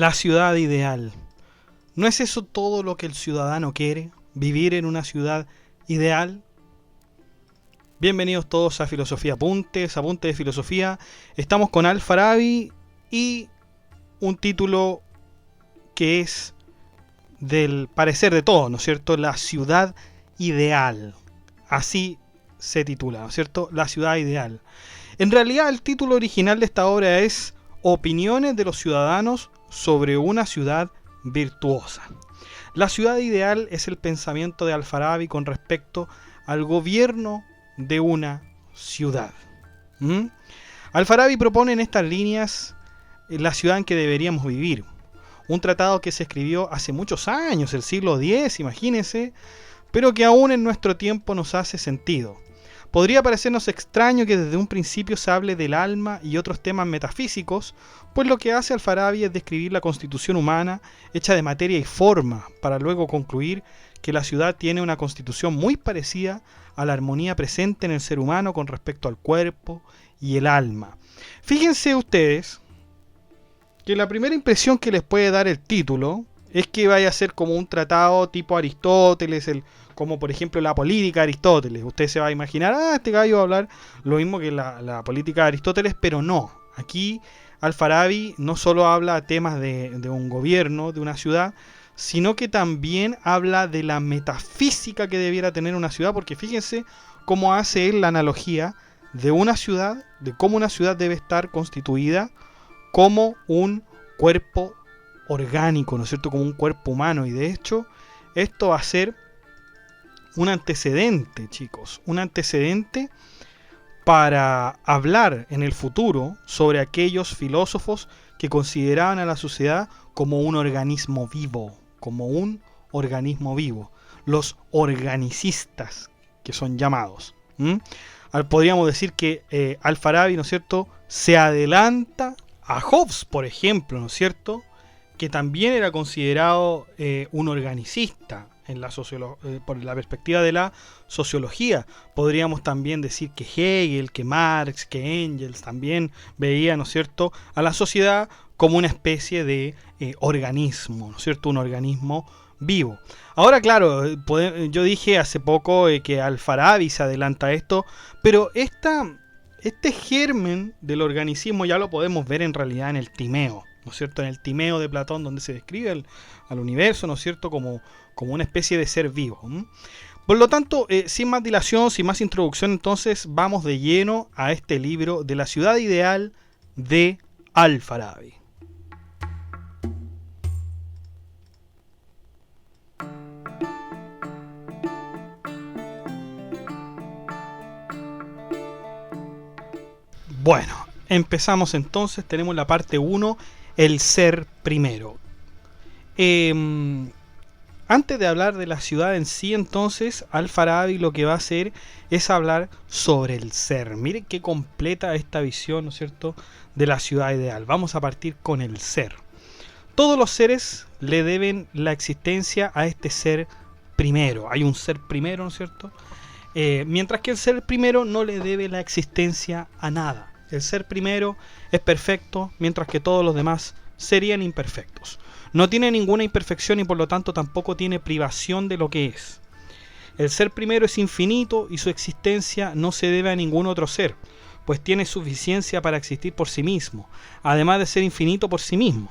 La ciudad ideal. ¿No es eso todo lo que el ciudadano quiere? ¿Vivir en una ciudad ideal? Bienvenidos todos a Filosofía Apuntes, Apuntes de Filosofía. Estamos con Al-Farabi y un título que es del parecer de todos, ¿no es cierto? La ciudad ideal. Así se titula, ¿no es cierto? La ciudad ideal. En realidad el título original de esta obra es Opiniones de los ciudadanos sobre una ciudad virtuosa. La ciudad ideal es el pensamiento de Al-Farabi con respecto al gobierno de una ciudad. Al-Farabi propone en estas líneas la ciudad en que deberíamos vivir. Un tratado que se escribió hace muchos años, el siglo X, imagínense, pero que aún en nuestro tiempo nos hace sentido. Podría parecernos extraño que desde un principio se hable del alma y otros temas metafísicos, pues lo que hace Al-Farabi es describir la constitución humana hecha de materia y forma, para luego concluir que la ciudad tiene una constitución muy parecida a la armonía presente en el ser humano con respecto al cuerpo y el alma. Fíjense ustedes que la primera impresión que les puede dar el título es que vaya a ser como un tratado tipo Aristóteles, como por ejemplo la política de Aristóteles. Usted se va a imaginar, este gallo va a hablar lo mismo que la política de Aristóteles, pero no. Aquí Al-Farabi no solo habla temas de un gobierno, de una ciudad, sino que también habla de la metafísica que debiera tener una ciudad, porque fíjense cómo hace él la analogía de una ciudad, de cómo una ciudad debe estar constituida como un cuerpo orgánico, ¿no es cierto? Como un cuerpo humano. Y de hecho, esto va a ser un antecedente, chicos, un antecedente para hablar en el futuro sobre aquellos filósofos que consideraban a la sociedad como un organismo vivo, los organicistas que son llamados. Podríamos decir que Al-Farabi, ¿no es cierto?, se adelanta a Hobbes, por ejemplo, ¿no es cierto?, que también era considerado un organicista por la perspectiva de la sociología. Podríamos también decir que Hegel, que Marx, que Engels también veían, ¿no es cierto?, a la sociedad como una especie de organismo, ¿no es cierto?, un organismo vivo. Ahora, claro, yo dije hace poco que Al-Farabi se adelanta a esto, pero este germen del organicismo ya lo podemos ver en realidad en el Timeo, ¿no es cierto?, en el Timeo de Platón, donde se describe al universo, ¿no es cierto?, como una especie de ser vivo. Por lo tanto, sin más dilación, sin más introducción, entonces vamos de lleno a este libro de la ciudad ideal de Al-Farabi. Bueno, empezamos entonces, tenemos la parte 1, el ser primero. Antes de hablar de la ciudad en sí, entonces, Al-Farabi lo que va a hacer es hablar sobre el ser. Miren qué completa esta visión, ¿no es cierto?, de la ciudad ideal. Vamos a partir con el ser. Todos los seres le deben la existencia a este ser primero. Hay un ser primero, ¿no es cierto?, mientras que el ser primero no le debe la existencia a nada. El ser primero es perfecto, mientras que todos los demás serían imperfectos. No tiene ninguna imperfección y por lo tanto tampoco tiene privación de lo que es. El ser primero es infinito y su existencia no se debe a ningún otro ser, pues tiene suficiencia para existir por sí mismo, además de ser infinito por sí mismo.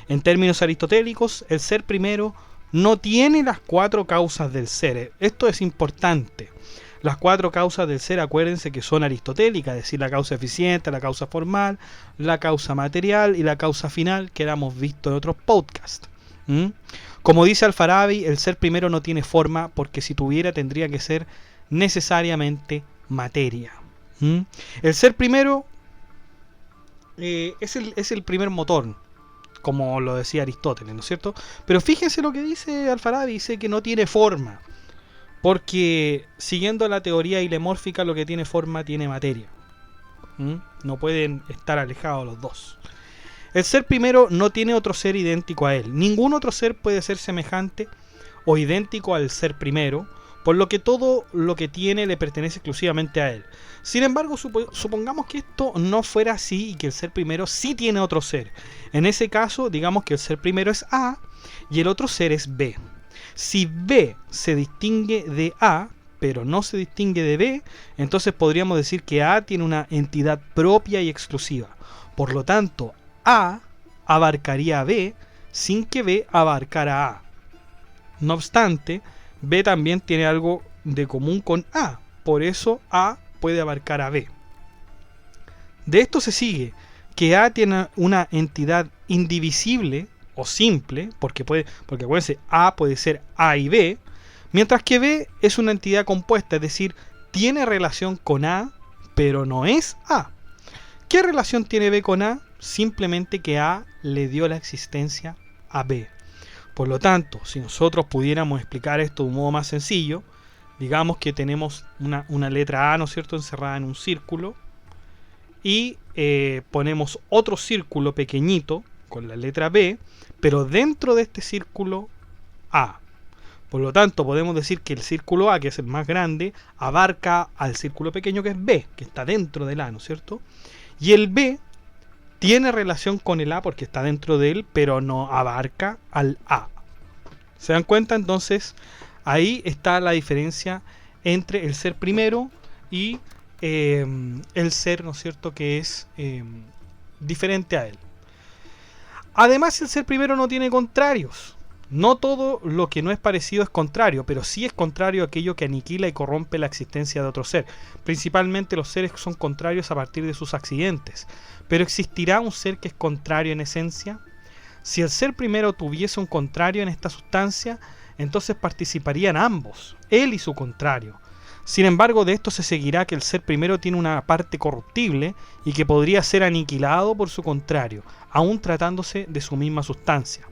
En términos aristotélicos, el ser primero no tiene las 4 causas del ser. Esto es importante. Las 4 causas del ser, acuérdense que son aristotélicas, es decir, la causa eficiente, la causa formal, la causa material y la causa final, que hemos visto en otros podcasts. Como dice Al-Farabi, el ser primero no tiene forma, porque si tuviera tendría que ser necesariamente materia. El ser primero es el primer motor, como lo decía Aristóteles, ¿no es cierto? Pero fíjense lo que dice Al-Farabi, dice que no tiene forma. Porque siguiendo la teoría ilemórfica, lo que tiene forma tiene materia. No pueden estar alejados los dos. El ser primero no tiene otro ser idéntico a él. Ningún otro ser puede ser semejante o idéntico al ser primero, por lo que todo lo que tiene le pertenece exclusivamente a él. Sin embargo, supongamos que esto no fuera así y que el ser primero sí tiene otro ser. En ese caso, digamos que el ser primero es A y el otro ser es B. Si B se distingue de A, pero no se distingue de B, entonces podríamos decir que A tiene una entidad propia y exclusiva. Por lo tanto, A abarcaría a B sin que B abarcara a A. No obstante, B también tiene algo de común con A, por eso A puede abarcar a B. De esto se sigue que A tiene una entidad indivisible o simple, porque acuérdense, A puede ser A y B, mientras que B es una entidad compuesta, es decir, tiene relación con A, pero no es A. ¿Qué relación tiene B con A? Simplemente que A le dio la existencia a B. Por lo tanto, si nosotros pudiéramos explicar esto de un modo más sencillo, digamos que tenemos una letra A, ¿no es cierto?, encerrada en un círculo, y ponemos otro círculo pequeñito con la letra B, pero dentro de este círculo A. Por lo tanto, podemos decir que el círculo A, que es el más grande, abarca al círculo pequeño que es B, que está dentro del A, ¿no es cierto? Y el B tiene relación con el A porque está dentro de él, pero no abarca al A. ¿Se dan cuenta? Entonces, ahí está la diferencia entre el ser primero y el ser, ¿no es cierto?, que es diferente a él. Además, el ser primero no tiene contrarios. No todo lo que no es parecido es contrario, pero sí es contrario a aquello que aniquila y corrompe la existencia de otro ser. Principalmente los seres son contrarios a partir de sus accidentes. Pero ¿existirá un ser que es contrario en esencia? Si el ser primero tuviese un contrario en esta sustancia, entonces participarían ambos, él y su contrario. Sin embargo, de esto se seguirá que el ser primero tiene una parte corruptible y que podría ser aniquilado por su contrario, aun tratándose de su misma sustancia.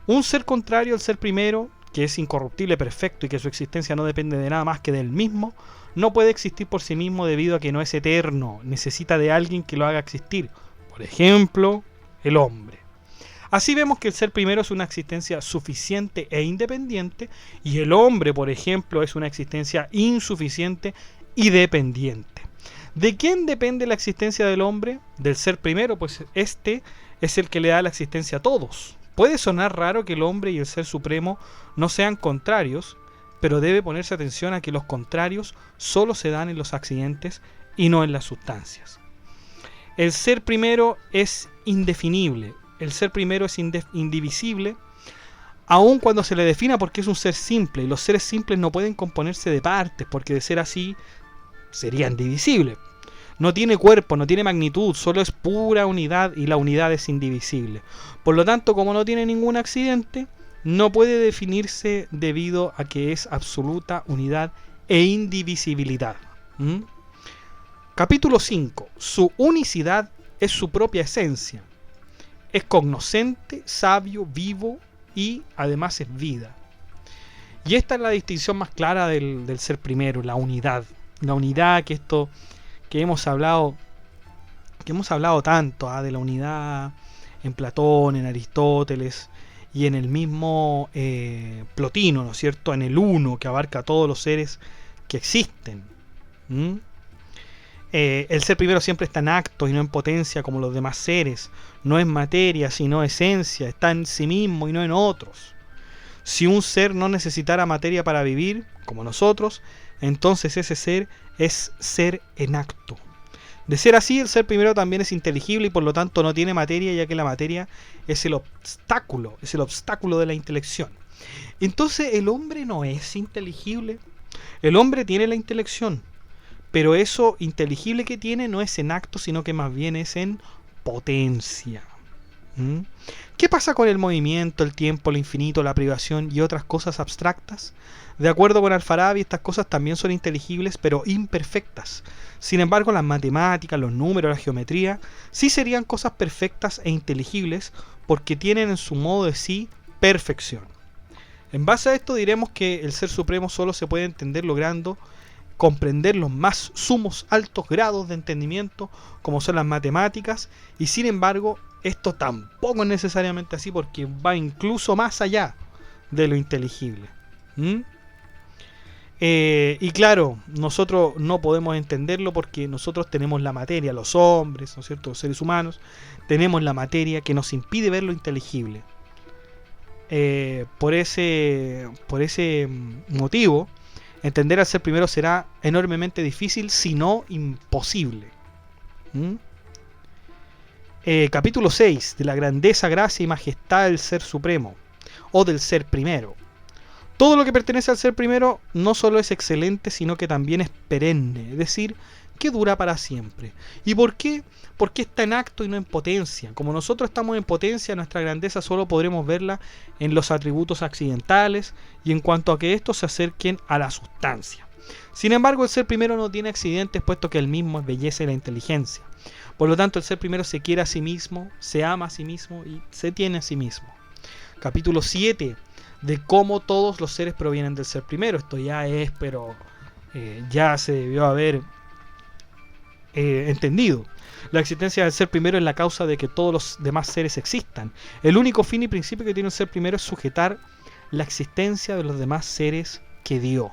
Un ser contrario al ser primero, que es incorruptible, perfecto y que su existencia no depende de nada más que del mismo, no puede existir por sí mismo debido a que no es eterno, necesita de alguien que lo haga existir, por ejemplo, el hombre. Así vemos que el ser primero es una existencia suficiente e independiente y el hombre, por ejemplo, es una existencia insuficiente y dependiente. ¿De quién depende la existencia del hombre? Del ser primero, pues este es el que le da la existencia a todos. Puede sonar raro que el hombre y el ser supremo no sean contrarios, pero debe ponerse atención a que los contrarios solo se dan en los accidentes y no en las sustancias. El ser primero es indefinible, el ser primero es indivisible, aun cuando se le defina porque es un ser simple, y los seres simples no pueden componerse de partes, porque de ser así serían divisibles. No tiene cuerpo, no tiene magnitud, solo es pura unidad y la unidad es indivisible. Por lo tanto, como no tiene ningún accidente, no puede definirse debido a que es absoluta unidad e indivisibilidad. Capítulo 5. Su unicidad es su propia esencia. Es cognoscente, sabio, vivo y además es vida. Y esta es la distinción más clara del ser primero, la unidad. La unidad que hemos hablado tanto de la unidad en Platón, en Aristóteles y en el mismo Plotino, ¿no es cierto? En el uno que abarca a todos los seres que existen. El ser primero siempre está en acto y no en potencia como los demás seres. No es materia sino esencia, está en sí mismo y no en otros. Si un ser no necesitara materia para vivir, como nosotros, entonces ese ser es ser en acto. De ser así, el ser primero también es inteligible y por lo tanto no tiene materia, ya que la materia es el obstáculo de la intelección. Entonces el hombre no es inteligible. El hombre tiene la intelección, pero eso inteligible que tiene no es en acto, sino que más bien es en potencia. ¿Qué pasa con el movimiento, el tiempo, el infinito, la privación y otras cosas abstractas? De acuerdo con Al-Farabi, estas cosas también son inteligibles, pero imperfectas. Sin embargo, las matemáticas, los números, la geometría, sí serían cosas perfectas e inteligibles porque tienen en su modo de sí perfección. En base a esto diremos que el Ser Supremo solo se puede entender logrando comprender los más sumos altos grados de entendimiento como son las matemáticas, y sin embargo esto tampoco es necesariamente así porque va incluso más allá de lo inteligible. Y claro, nosotros no podemos entenderlo porque nosotros tenemos la materia, los hombres, ¿no es cierto?, los seres humanos, tenemos la materia que nos impide ver lo inteligible. Por ese motivo, entender al ser primero será enormemente difícil, si no imposible. ¿Mm? Capítulo 6, de la grandeza, gracia y majestad del ser supremo, o del ser primero. Todo lo que pertenece al ser primero no solo es excelente, sino que también es perenne, es decir, que dura para siempre. ¿Y por qué? Porque está en acto y no en potencia. Como nosotros estamos en potencia, nuestra grandeza solo podremos verla en los atributos accidentales y en cuanto a que estos se acerquen a la sustancia. Sin embargo, el ser primero no tiene accidentes, puesto que él mismo es belleza y la inteligencia. Por lo tanto, el ser primero se quiere a sí mismo, se ama a sí mismo y se tiene a sí mismo. Capítulo 7, de cómo todos los seres provienen del ser primero. Esto ya es, pero ya se debió haber entendido. La existencia del ser primero es la causa de que todos los demás seres existan. El único fin y principio que tiene el ser primero es sujetar la existencia de los demás seres que dio.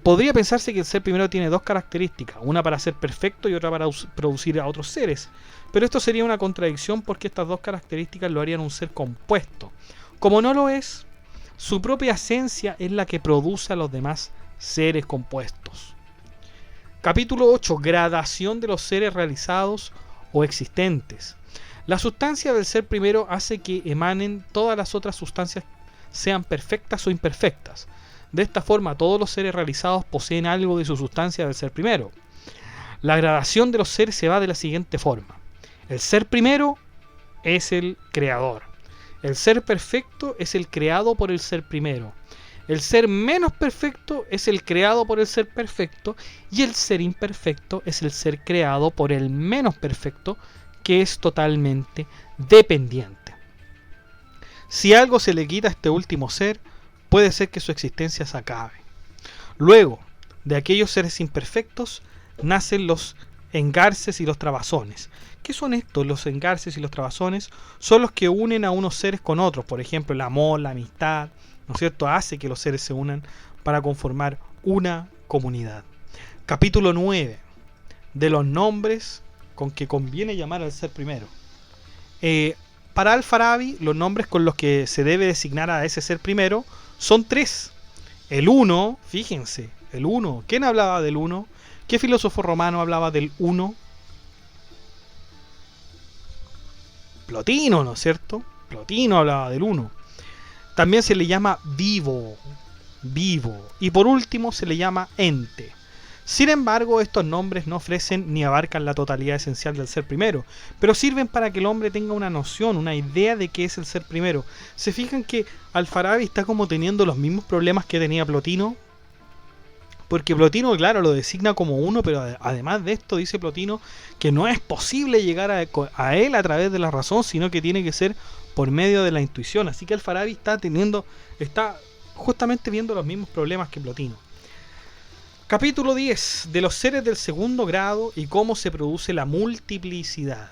Podría pensarse que el ser primero tiene dos características, una para ser perfecto y otra para producir a otros seres, pero esto sería una contradicción porque estas dos características lo harían un ser compuesto. Como no lo es, su propia esencia es la que produce a los demás seres compuestos. Capítulo 8. Gradación de los seres realizados o existentes. La sustancia del ser primero hace que emanen todas las otras sustancias, sean perfectas o imperfectas. De esta forma, todos los seres realizados poseen algo de su sustancia del ser primero. La gradación de los seres se va de la siguiente forma. El ser primero es el creador. El ser perfecto es el creado por el ser primero. El ser menos perfecto es el creado por el ser perfecto. Y el ser imperfecto es el ser creado por el menos perfecto, que es totalmente dependiente. Si algo se le quita a este último ser, puede ser que su existencia se acabe. Luego, de aquellos seres imperfectos, nacen los engarces y los trabazones. ¿Qué son estos? Los engarces y los trabazones son los que unen a unos seres con otros. Por ejemplo, el amor, la amistad, ¿no es cierto?, hace que los seres se unan para conformar una comunidad. Capítulo 9, de los nombres con que conviene llamar al ser primero. Para Al-Farabi, los nombres con los que se debe designar a ese ser primero son tres. El uno, fíjense, el uno. ¿Quién hablaba del uno? ¿Qué filósofo romano hablaba del uno? Plotino, ¿no es cierto? Plotino hablaba del uno. También se le llama vivo. Y por último se le llama ente. Sin embargo, estos nombres no ofrecen ni abarcan la totalidad esencial del ser primero, pero sirven para que el hombre tenga una noción, una idea de qué es el ser primero. ¿Se fijan que Al-Farabi está como teniendo los mismos problemas que tenía Plotino? Porque Plotino, claro, lo designa como uno, pero además de esto dice Plotino que no es posible llegar a él a través de la razón, sino que tiene que ser por medio de la intuición. Así que Al-Farabi está justamente viendo los mismos problemas que Plotino. Capítulo 10, de los seres del segundo grado y cómo se produce la multiplicidad.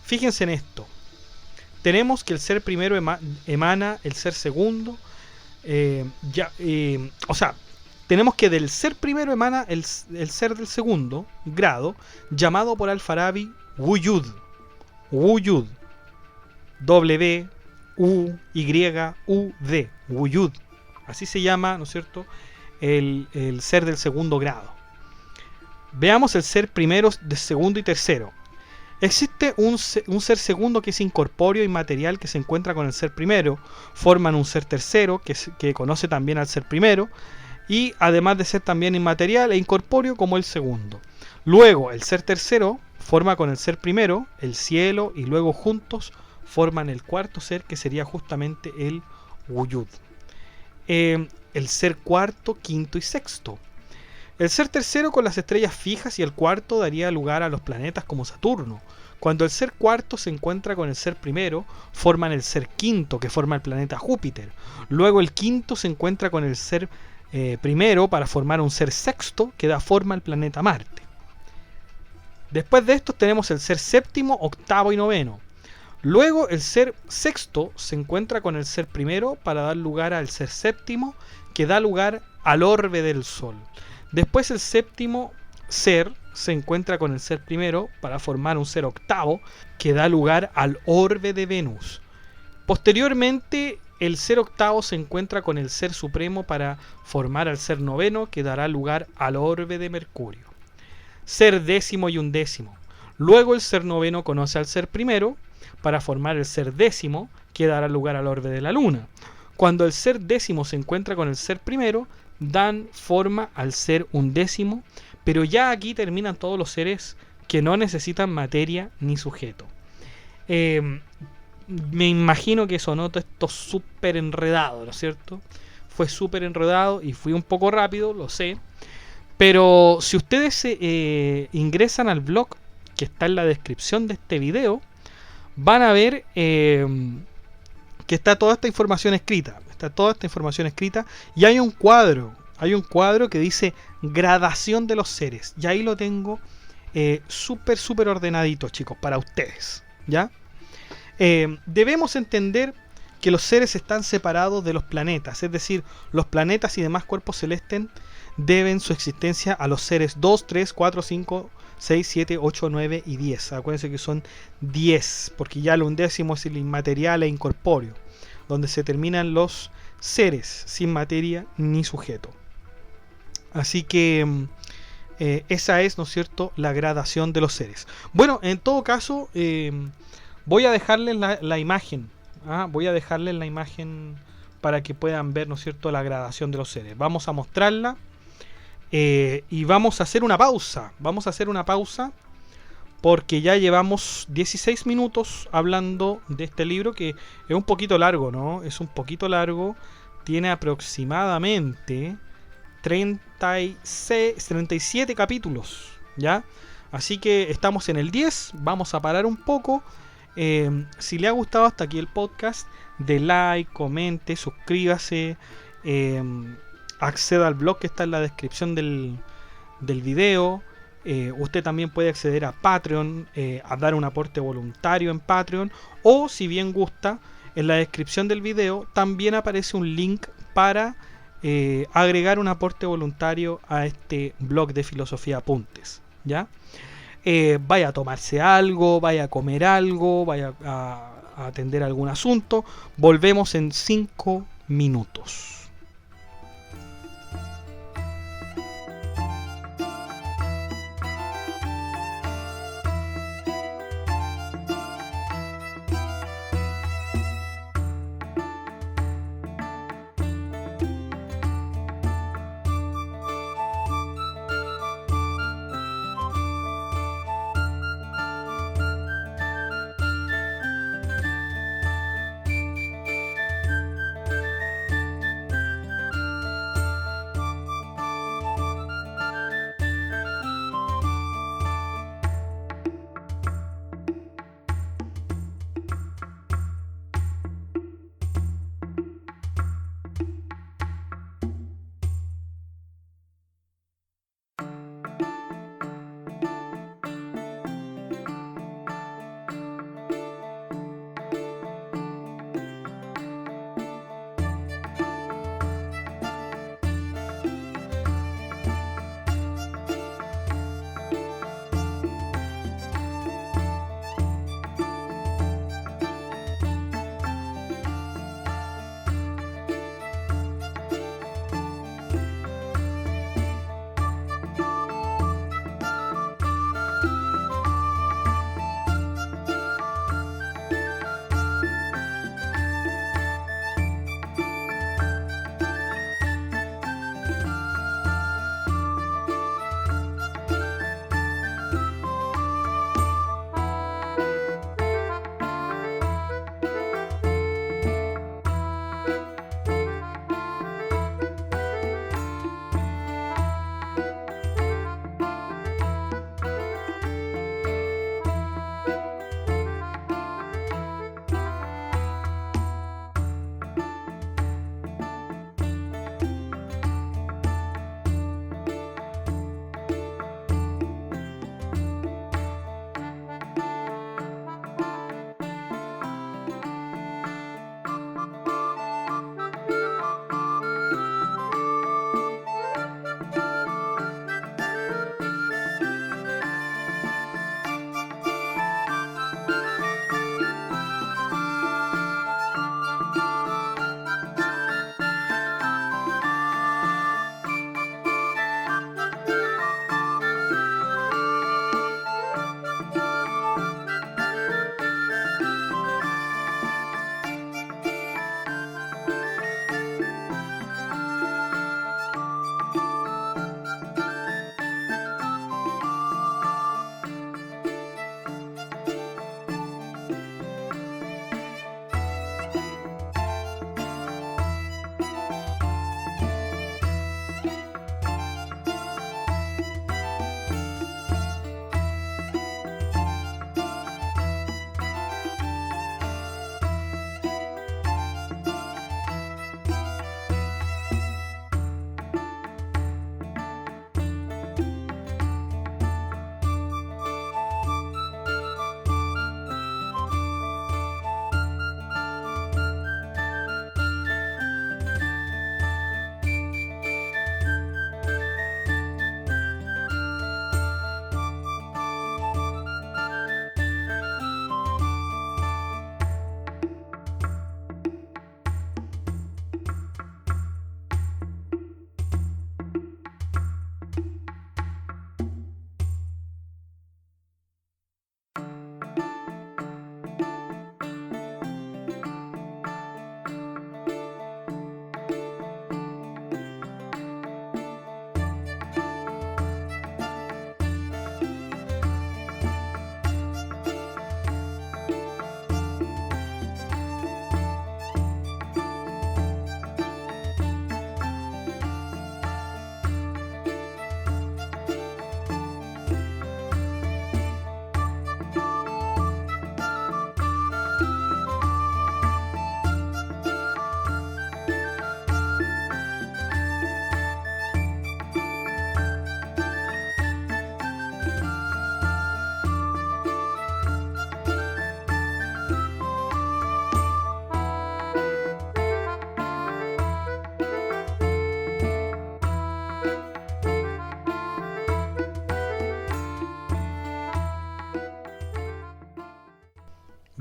Fíjense en esto. Tenemos que el ser primero emana el ser segundo. Tenemos que del ser primero emana el ser del segundo grado, llamado por Al-Farabi Wujud. Wujud. W-U-Y-U-D. Wujud. Así se llama, ¿no es cierto?, el ser del segundo grado. Veamos el ser primero, de segundo y tercero. Existe un ser segundo que es incorpóreo y material, que se encuentra con el ser primero. Forman un ser tercero que conoce también al ser primero, y además de ser también inmaterial e incorpóreo como el segundo. Luego el ser tercero forma con el ser primero el cielo, y luego juntos forman el cuarto ser, que sería justamente el Wujud. El ser cuarto, quinto y sexto. El ser tercero con las estrellas fijas y el cuarto daría lugar a los planetas como Saturno. Cuando el ser cuarto se encuentra con el ser primero, forman el ser quinto, que forma el planeta Júpiter. Luego el quinto se encuentra con el ser primero para formar un ser sexto, que da forma al planeta Marte. Después de estos tenemos el ser séptimo, octavo y noveno. Luego el ser sexto se encuentra con el ser primero para dar lugar al ser séptimo, que da lugar al orbe del Sol. Después el séptimo ser se encuentra con el ser primero para formar un ser octavo que da lugar al orbe de Venus. Posteriormente, el ser octavo se encuentra con el ser supremo para formar al ser noveno que dará lugar al orbe de Mercurio. Ser décimo y undécimo. Luego el ser noveno conoce al ser primero para formar el ser décimo que dará lugar al orbe de la Luna. Cuando el ser décimo se encuentra con el ser primero, dan forma al ser undécimo, pero ya aquí terminan todos los seres que no necesitan materia ni sujeto. Me imagino que sonó todo esto súper enredado, ¿no es cierto? Fue súper enredado y fui un poco rápido, lo sé. Pero si ustedes ingresan al blog que está en la descripción de este video, van a ver que está toda esta información escrita. Está toda esta información escrita y hay un cuadro. Hay un cuadro que dice gradación de los seres. Y ahí lo tengo súper ordenadito, chicos, para ustedes. ¿Ya? Debemos entender que los seres están separados de los planetas. Es decir, los planetas y demás cuerpos celestes deben su existencia a los seres 2, 3, 4, 5, 6, 7, 8, 9 y 10. Acuérdense que son 10, porque ya el undécimo es el inmaterial e incorpóreo, donde se terminan los seres sin materia ni sujeto. Así que esa es, ¿no es cierto?, la gradación de los seres. Bueno, en todo caso, voy a dejarles la imagen. Voy a dejarles la imagen para que puedan ver, ¿no es cierto?, la gradación de los seres. Vamos a mostrarla. Y vamos a hacer una pausa. Vamos a hacer una pausa porque ya llevamos 16 minutos hablando de este libro, que es un poquito largo, ¿no? Es un poquito largo. Tiene aproximadamente 37 capítulos, ¿ya? Así que estamos en el 10. Vamos a parar un poco. Si le ha gustado hasta aquí el podcast, de like, comente, suscríbase, acceda al blog que está en la descripción del video. Usted también puede acceder a Patreon, a dar un aporte voluntario en Patreon, o si bien gusta, en la descripción del video también aparece un link para agregar un aporte voluntario a este blog de Filosofía Apuntes, ¿ya? Vaya a tomarse algo, vaya a comer algo, vaya a atender algún asunto. Volvemos en 5 minutos.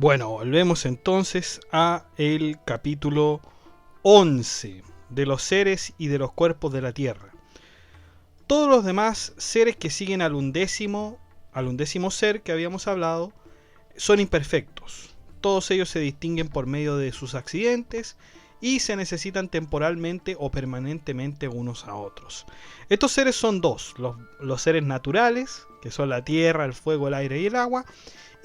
Bueno, volvemos entonces a el capítulo 11 de los seres y de los cuerpos de la Tierra. Todos los demás seres que siguen al undécimo ser que habíamos hablado, son imperfectos. Todos ellos se distinguen por medio de sus accidentes y se necesitan temporalmente o permanentemente unos a otros. Estos seres son dos, los seres naturales, que son la tierra, el fuego, el aire y el agua,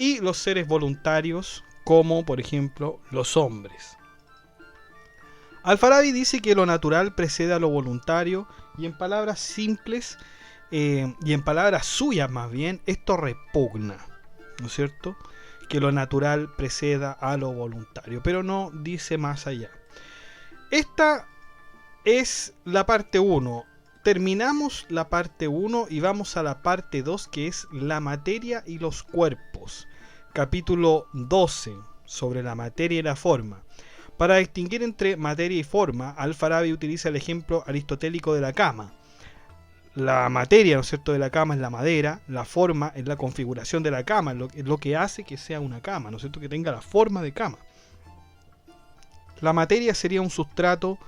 y los seres voluntarios, como por ejemplo los hombres. Al-Farabi dice que lo natural precede a lo voluntario, y en palabras simples, y en palabras suyas más bien, esto repugna, ¿no es cierto? Que lo natural preceda a lo voluntario, pero no dice más allá. Esta es la parte 1. Terminamos la parte 1 y vamos a la parte 2, que es la materia y los cuerpos. Capítulo 12, sobre la materia y la forma. Para distinguir entre materia y forma, Al-Farabi utiliza el ejemplo aristotélico de la cama. La materia, ¿no es cierto?, de la cama es la madera, la forma es la configuración de la cama, es lo que hace que sea una cama, ¿no es cierto?, que tenga la forma de cama. La materia sería un sustrato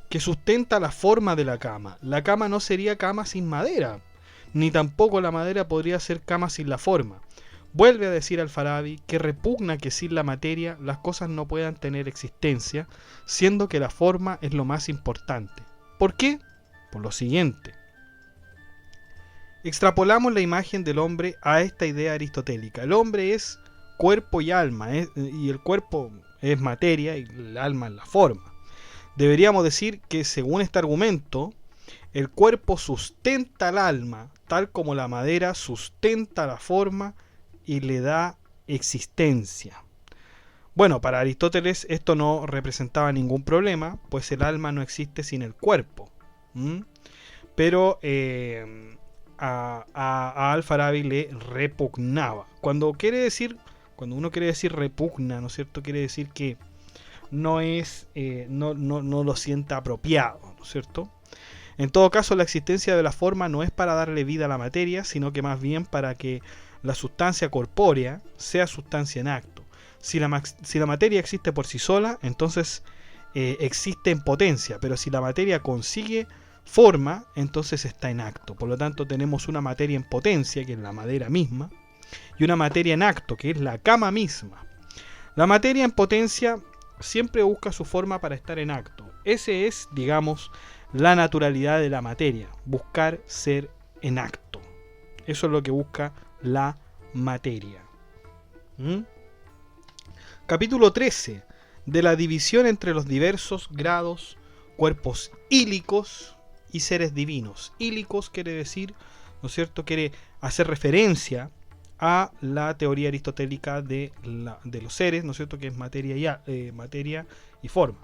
que sustenta la forma de la cama. La cama no sería cama sin madera, ni tampoco la madera podría ser cama sin la forma. Vuelve a decir Al-Farabi que repugna que sin la materia las cosas no puedan tener existencia, siendo que la forma es lo más importante. ¿Por qué? Por lo siguiente. Extrapolamos la imagen del hombre a esta idea aristotélica. El hombre es cuerpo y alma, y el cuerpo es materia y el alma es la forma. Deberíamos decir que según este argumento, el cuerpo sustenta al alma, tal como la madera sustenta la forma y le da existencia. Bueno, para Aristóteles esto no representaba ningún problema, pues el alma no existe sin el cuerpo. Pero a Al-Farabi le repugnaba. Cuando uno quiere decir repugna, ¿no es cierto?, quiere decir que no lo sienta apropiado, ¿no es cierto? En todo caso, la existencia de la forma no es para darle vida a la materia, sino que más bien para que la sustancia corpórea sea sustancia en acto. Si la materia existe por sí sola, entonces existe en potencia, pero si la materia consigue forma, entonces está en acto. Por lo tanto, tenemos una materia en potencia, que es la madera misma, y una materia en acto, que es la cama misma. La materia en potencia siempre busca su forma para estar en acto. Ese es, digamos, la naturalidad de la materia, buscar ser en acto. Eso es lo que busca la materia. Capítulo 13, de la división entre los diversos grados, cuerpos ílicos y seres divinos. Ílicos quiere decir, ¿no es cierto?, quiere hacer referencia a la teoría aristotélica de los seres, ¿no es cierto?, que es materia y forma.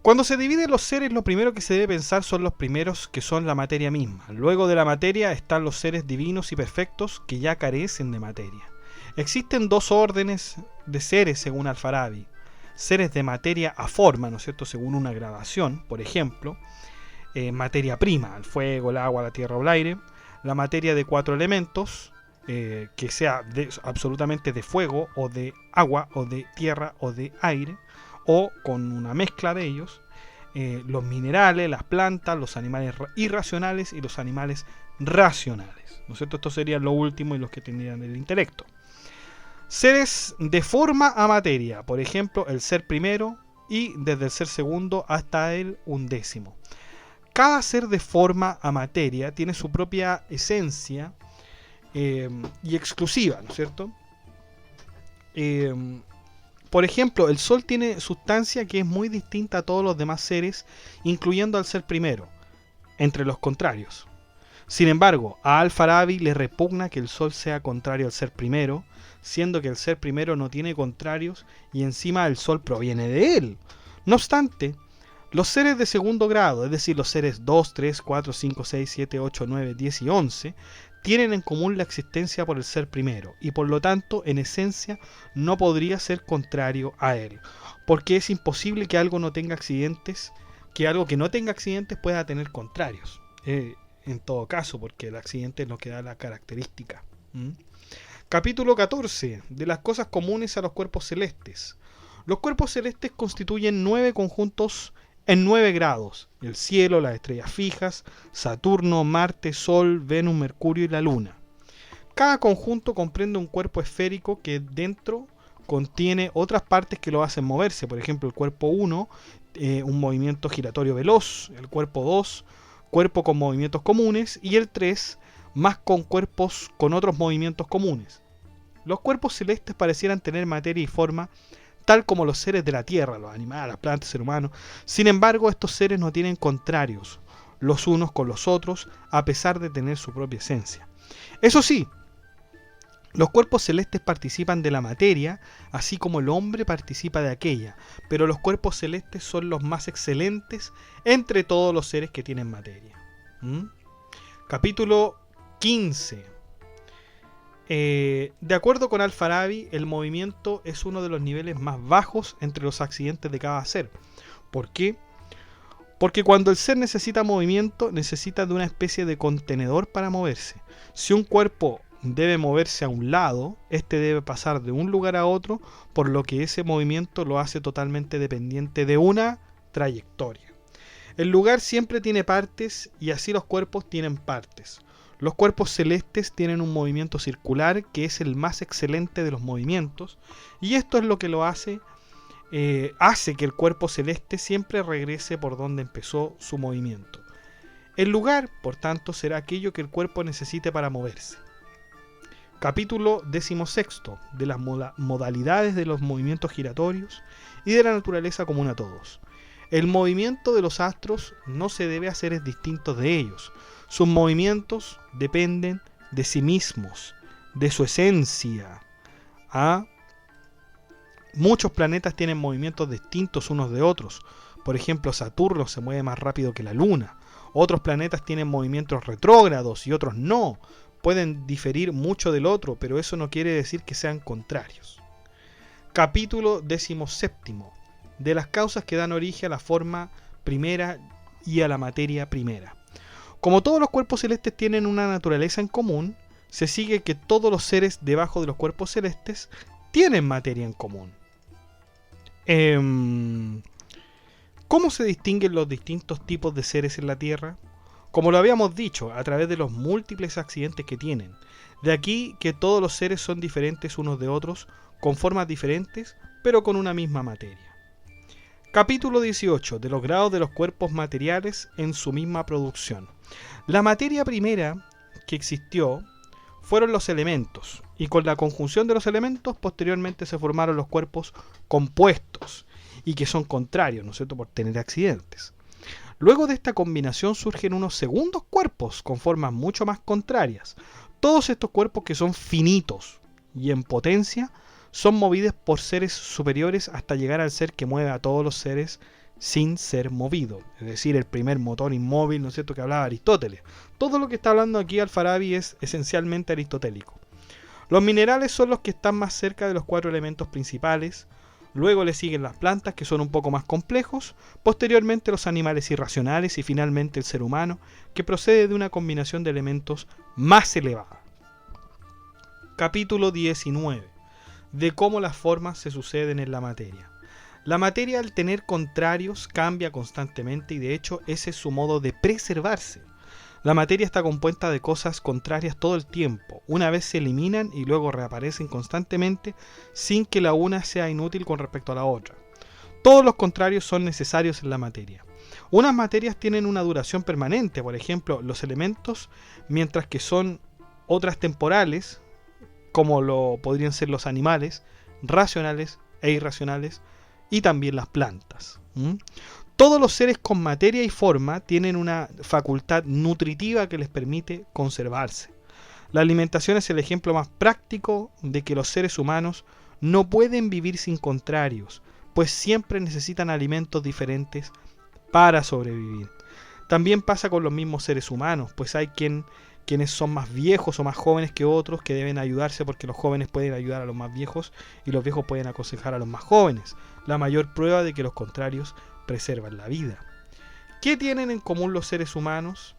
Cuando se dividen los seres, lo primero que se debe pensar son los primeros, que son la materia misma. Luego de la materia están los seres divinos y perfectos, que ya carecen de materia. Existen dos órdenes de seres según Al-Farabi. Seres de materia a forma, ¿no es cierto?, según una gradación, por ejemplo, materia prima, el fuego, el agua, la tierra o el aire. La materia de 4 elementos, que sea absolutamente de fuego o de agua o de tierra o de aire, o con una mezcla de ellos. Los minerales, las plantas, los animales irracionales y los animales racionales, ¿no es cierto? Estos serían lo último y los que tendrían el intelecto. Seres de forma a materia, por ejemplo, el ser primero y desde el ser segundo hasta el undécimo. Cada ser de forma a materia tiene su propia esencia y exclusiva, ¿no es cierto? Por ejemplo, el Sol tiene sustancia que es muy distinta a todos los demás seres, incluyendo al ser primero, entre los contrarios. Sin embargo, a Al-Farabi le repugna que el Sol sea contrario al ser primero, siendo que el ser primero no tiene contrarios y encima el Sol proviene de él. No obstante, los seres de segundo grado, es decir, los seres 2, 3, 4, 5, 6, 7, 8, 9, 10 y 11, tienen en común la existencia por el ser primero, y por lo tanto, en esencia, no podría ser contrario a él, porque es imposible que algo no tenga accidentes, que algo que no tenga accidentes pueda tener contrarios, en todo caso, porque el accidente es lo que da la característica. Capítulo 14. De las cosas comunes a los cuerpos celestes. Los cuerpos celestes constituyen 9 conjuntos en 9 grados: el cielo, las estrellas fijas, Saturno, Marte, Sol, Venus, Mercurio y la Luna. Cada conjunto comprende un cuerpo esférico que dentro contiene otras partes que lo hacen moverse. Por ejemplo, el cuerpo 1, un movimiento giratorio veloz; el cuerpo 2, cuerpo con movimientos comunes; y el 3, más con cuerpos con otros movimientos comunes. Los cuerpos celestes parecieran tener materia y forma tal como los seres de la Tierra, los animales, las plantas, el ser humano. Sin embargo, estos seres no tienen contrarios los unos con los otros, a pesar de tener su propia esencia. Eso sí, los cuerpos celestes participan de la materia, así como el hombre participa de aquella, pero los cuerpos celestes son los más excelentes entre todos los seres que tienen materia. Capítulo 15. De acuerdo con Al-Farabi, el movimiento es uno de los niveles más bajos entre los accidentes de cada ser. ¿Por qué? Porque cuando el ser necesita movimiento, necesita de una especie de contenedor para moverse. Si un cuerpo debe moverse a un lado, este debe pasar de un lugar a otro, por lo que ese movimiento lo hace totalmente dependiente de una trayectoria. El lugar siempre tiene partes, y así los cuerpos tienen partes. Los cuerpos celestes tienen un movimiento circular, que es el más excelente de los movimientos, y esto es lo que lo hace que el cuerpo celeste siempre regrese por donde empezó su movimiento. El lugar, por tanto, será aquello que el cuerpo necesite para moverse. Capítulo 16. De las modalidades de los movimientos giratorios y de la naturaleza común a todos. El movimiento de los astros no se debe a seres distintos de ellos. Sus movimientos dependen de sí mismos, de su esencia. Muchos planetas tienen movimientos distintos unos de otros. Por ejemplo, Saturno se mueve más rápido que la Luna. Otros planetas tienen movimientos retrógrados y otros no. Pueden diferir mucho del otro, pero eso no quiere decir que sean contrarios. Capítulo 17. De las causas que dan origen a la forma primera y a la materia primera. Como todos los cuerpos celestes tienen una naturaleza en común, se sigue que todos los seres debajo de los cuerpos celestes tienen materia en común. ¿Cómo se distinguen los distintos tipos de seres en la Tierra? Como lo habíamos dicho, a través de los múltiples accidentes que tienen. De aquí que todos los seres son diferentes unos de otros, con formas diferentes, pero con una misma materia. Capítulo 18. De los grados de los cuerpos materiales en su misma producción. La materia primera que existió fueron los elementos, y con la conjunción de los elementos posteriormente se formaron los cuerpos compuestos, y que son contrarios, ¿no es cierto?, por tener accidentes. Luego de esta combinación surgen unos segundos cuerpos con formas mucho más contrarias. Todos estos cuerpos, que son finitos y en potencia, son movidos por seres superiores hasta llegar al ser que mueve a todos los seres sin ser movido. Es decir, el primer motor inmóvil, ¿no es cierto?, que hablaba Aristóteles. Todo lo que está hablando aquí Al-Farabi es esencialmente aristotélico. Los minerales son los que están más cerca de los 4 elementos principales. Luego le siguen las plantas, que son un poco más complejos, posteriormente los animales irracionales y finalmente el ser humano, que procede de una combinación de elementos más elevada. Capítulo 19. De cómo las formas se suceden en la materia. La materia, al tener contrarios, cambia constantemente y de hecho ese es su modo de preservarse. La materia está compuesta de cosas contrarias todo el tiempo. Una vez se eliminan y luego reaparecen constantemente sin que la una sea inútil con respecto a la otra. Todos los contrarios son necesarios en la materia. Unas materias tienen una duración permanente, por ejemplo, los elementos, mientras que son otras temporales, como lo podrían ser los animales, racionales e irracionales, y también las plantas. Todos los seres con materia y forma tienen una facultad nutritiva que les permite conservarse. La alimentación es el ejemplo más práctico de que los seres humanos no pueden vivir sin contrarios, pues siempre necesitan alimentos diferentes para sobrevivir. También pasa con los mismos seres humanos, pues hay quienes son más viejos o más jóvenes que otros que deben ayudarse, porque los jóvenes pueden ayudar a los más viejos y los viejos pueden aconsejar a los más jóvenes. La mayor prueba de que los contrarios preservan la vida. ¿Qué tienen en común los seres humanos?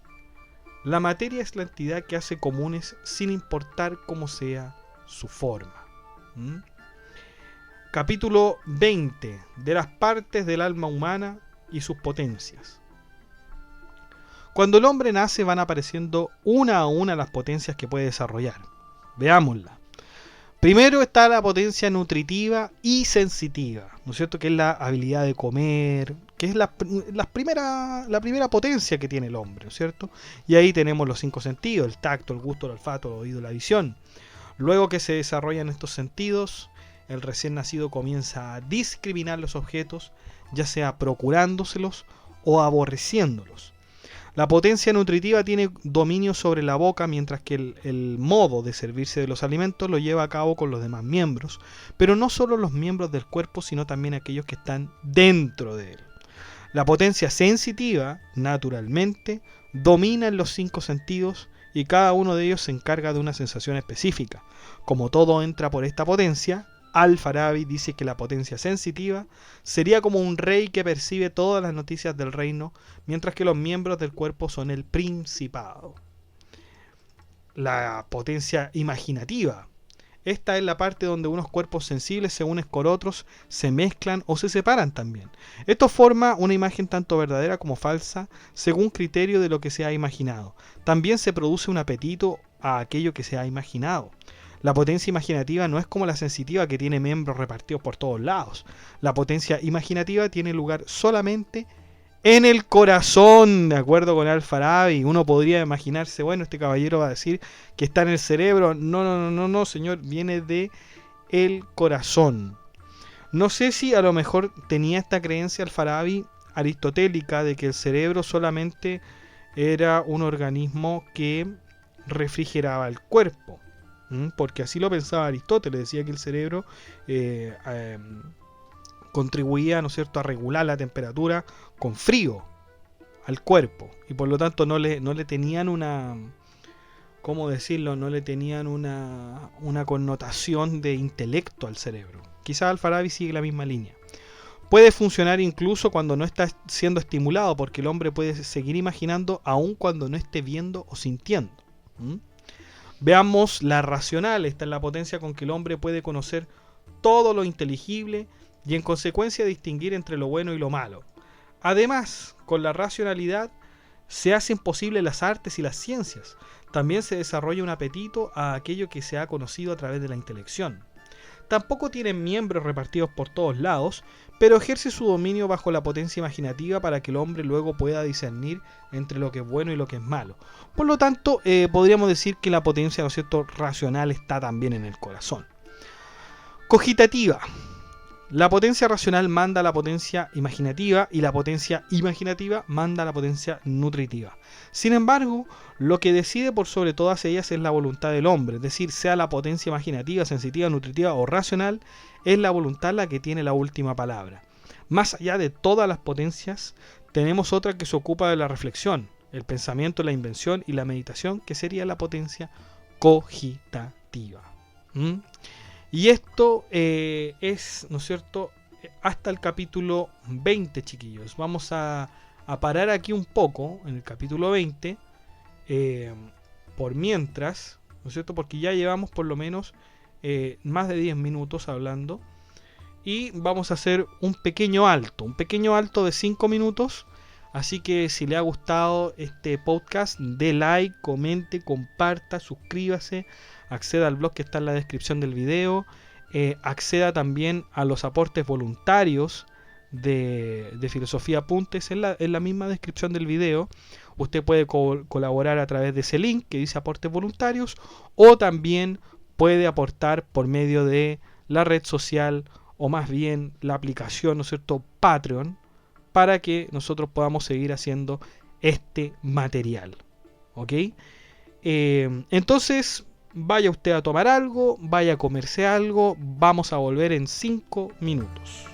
La materia es la entidad que hace comunes sin importar cómo sea su forma. ¿Mm? Capítulo 20 de las partes del alma humana y sus potencias. Cuando el hombre nace van apareciendo una a una las potencias que puede desarrollar. Veámosla. Primero está la potencia nutritiva y sensitiva, ¿no es cierto? Que es la habilidad de comer, que es la primera potencia que tiene el hombre, ¿no es cierto? Y ahí tenemos los 5 sentidos, el tacto, el gusto, el olfato, el oído, la visión. Luego que se desarrollan estos sentidos, el recién nacido comienza a discriminar los objetos, ya sea procurándoselos o aborreciéndolos. La potencia nutritiva tiene dominio sobre la boca, mientras que el modo de servirse de los alimentos lo lleva a cabo con los demás miembros, pero no solo los miembros del cuerpo, sino también aquellos que están dentro de él. La potencia sensitiva, naturalmente, domina en los 5 sentidos y cada uno de ellos se encarga de una sensación específica. Como todo entra por esta potencia, Al-Farabi dice que la potencia sensitiva sería como un rey que percibe todas las noticias del reino, mientras que los miembros del cuerpo son el principado. La potencia imaginativa. Esta es la parte donde unos cuerpos sensibles se unen con otros, se mezclan o se separan también. Esto forma una imagen tanto verdadera como falsa, según criterio de lo que se ha imaginado. También se produce un apetito a aquello que se ha imaginado. La potencia imaginativa no es como la sensitiva, que tiene miembros repartidos por todos lados. La potencia imaginativa tiene lugar solamente en el corazón, de acuerdo con Al-Farabi. Uno podría imaginarse, bueno, este caballero va a decir que está en el cerebro. No, señor, viene de el corazón. No sé si a lo mejor tenía esta creencia Al-Farabi aristotélica de que el cerebro solamente era un organismo que refrigeraba el cuerpo. Porque así lo pensaba Aristóteles, decía que el cerebro contribuía, ¿no es cierto?, a regular la temperatura con frío al cuerpo, y por lo tanto no le tenían una, ¿cómo decirlo?, no le tenían una connotación de intelecto al cerebro. Quizás Al-Farabi sigue la misma línea. Puede funcionar incluso cuando no está siendo estimulado, porque el hombre puede seguir imaginando aun cuando no esté viendo o sintiendo. Veamos la racional. Esta es la potencia con que el hombre puede conocer todo lo inteligible y en consecuencia distinguir entre lo bueno y lo malo. Además, con la racionalidad se hacen posibles las artes y las ciencias. También se desarrolla un apetito a aquello que se ha conocido a través de la intelección. Tampoco tiene miembros repartidos por todos lados, pero ejerce su dominio bajo la potencia imaginativa para que el hombre luego pueda discernir entre lo que es bueno y lo que es malo. Por lo tanto, podríamos decir que la potencia, ¿no es cierto?, racional está también en el corazón. Cogitativa. La potencia racional manda a la potencia imaginativa y la potencia imaginativa manda a la potencia nutritiva. Sin embargo, lo que decide por sobre todas ellas es la voluntad del hombre, es decir, sea la potencia imaginativa, sensitiva, nutritiva o racional, es la voluntad la que tiene la última palabra. Más allá de todas las potencias, tenemos otra que se ocupa de la reflexión, el pensamiento, la invención y la meditación, que sería la potencia cogitativa. Y esto es, ¿no es cierto?, hasta el capítulo 20, chiquillos. Vamos a parar aquí un poco, en el capítulo 20, por mientras, ¿no es cierto?, porque ya llevamos por lo menos más de 10 minutos hablando. Y vamos a hacer un pequeño alto de 5 minutos. Así que si le ha gustado este podcast, dé like, comente, comparta, suscríbase, acceda al blog que está en la descripción del video, acceda también a los aportes voluntarios de Filosofía Apuntes en la misma descripción del video. Usted puede colaborar a través de ese link que dice aportes voluntarios, o también puede aportar por medio de la red social, o más bien la aplicación, ¿no es cierto?, Patreon, para que nosotros podamos seguir haciendo este material. ¿Ok? Entonces, vaya usted a tomar algo, vaya a comerse algo, vamos a volver en 5 minutos.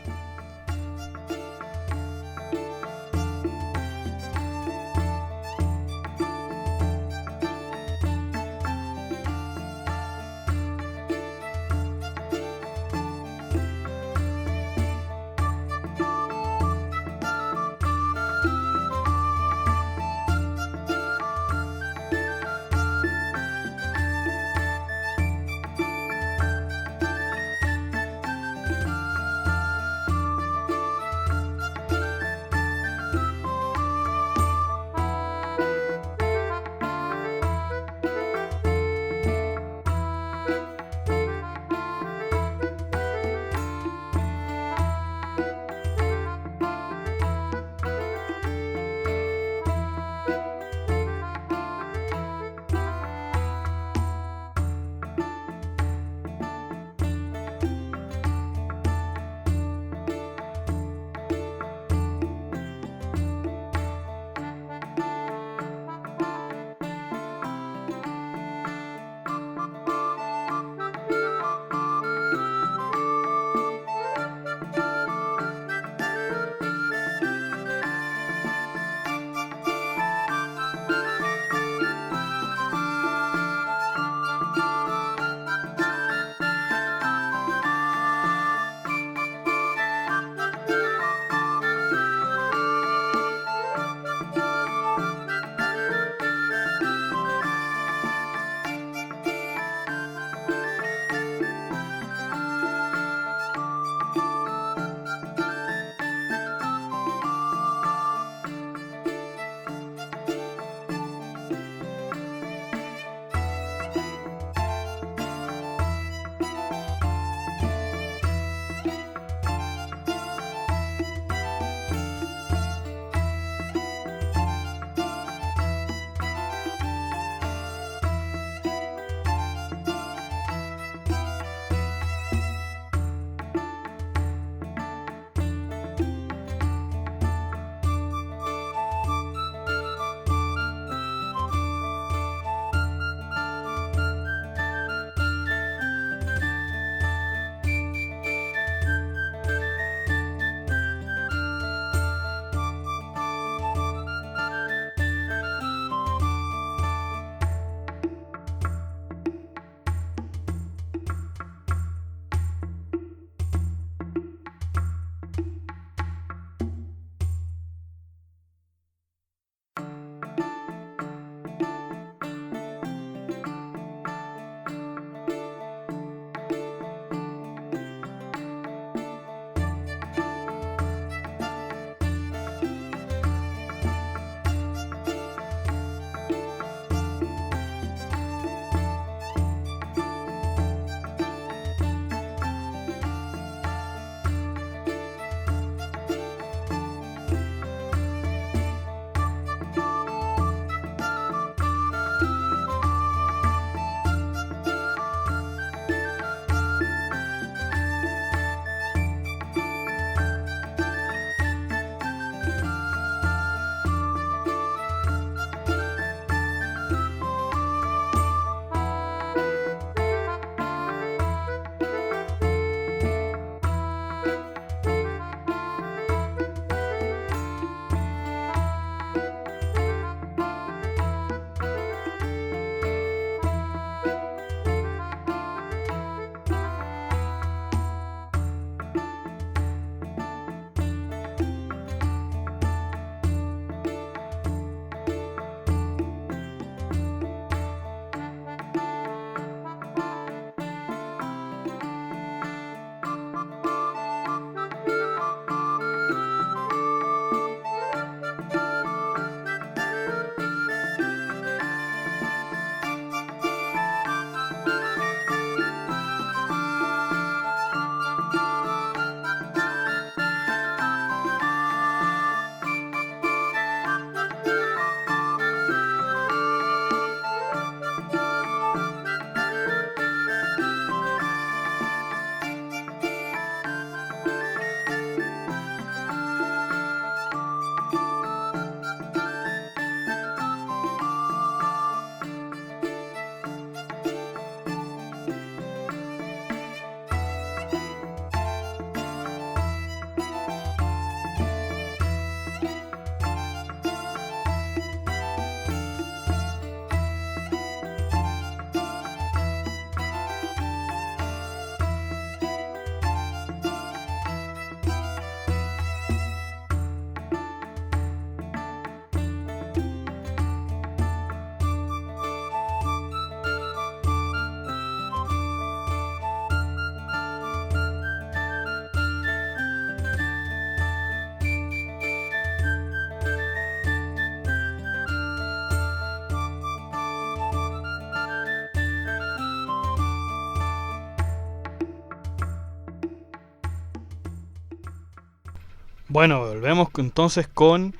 Bueno, volvemos entonces con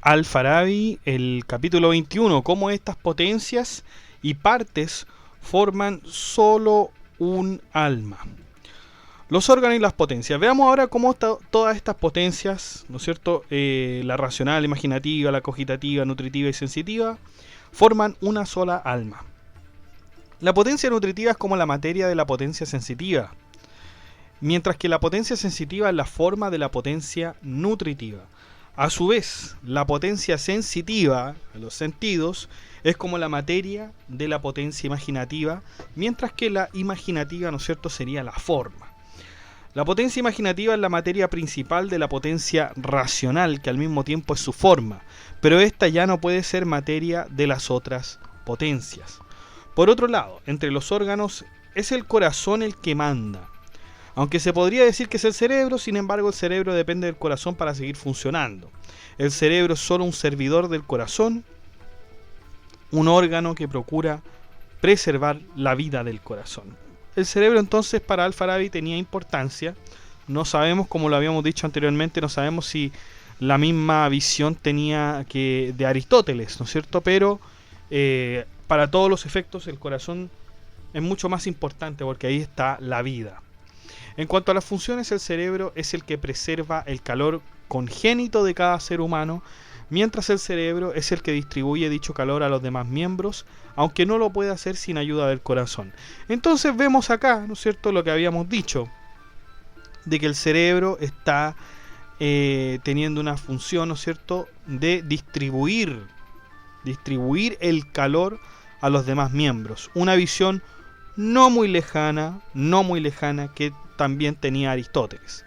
Al-Farabi, el capítulo 21, cómo estas potencias y partes forman solo un alma. Los órganos y las potencias. Veamos ahora cómo todas estas potencias, ¿no es cierto? La racional, imaginativa, la cogitativa, nutritiva y sensitiva, forman una sola alma. La potencia nutritiva es como la materia de la potencia sensitiva, mientras que la potencia sensitiva es la forma de la potencia nutritiva. A su vez, la potencia sensitiva, a los sentidos, es como la materia de la potencia imaginativa, mientras que la imaginativa, ¿no es cierto?, sería la forma. La potencia imaginativa es la materia principal de la potencia racional, que al mismo tiempo es su forma, pero esta ya no puede ser materia de las otras potencias. Por otro lado, entre los órganos es el corazón el que manda. Aunque se podría decir que es el cerebro, sin embargo el cerebro depende del corazón para seguir funcionando. El cerebro es solo un servidor del corazón, un órgano que procura preservar la vida del corazón. El cerebro entonces para Al-Farabi tenía importancia. No sabemos, como lo habíamos dicho anteriormente, no sabemos si la misma visión tenía que de Aristóteles, ¿no es cierto? Pero para todos los efectos el corazón es mucho más importante porque ahí está la vida. En cuanto a las funciones, el cerebro es el que preserva el calor congénito de cada ser humano, mientras el cerebro es el que distribuye dicho calor a los demás miembros, aunque no lo puede hacer sin ayuda del corazón. Entonces vemos acá, ¿no es cierto?, lo que habíamos dicho, de que el cerebro está teniendo una función, ¿no es cierto?, de distribuir el calor a los demás miembros. Una visión no muy lejana que también tenía Aristóteles.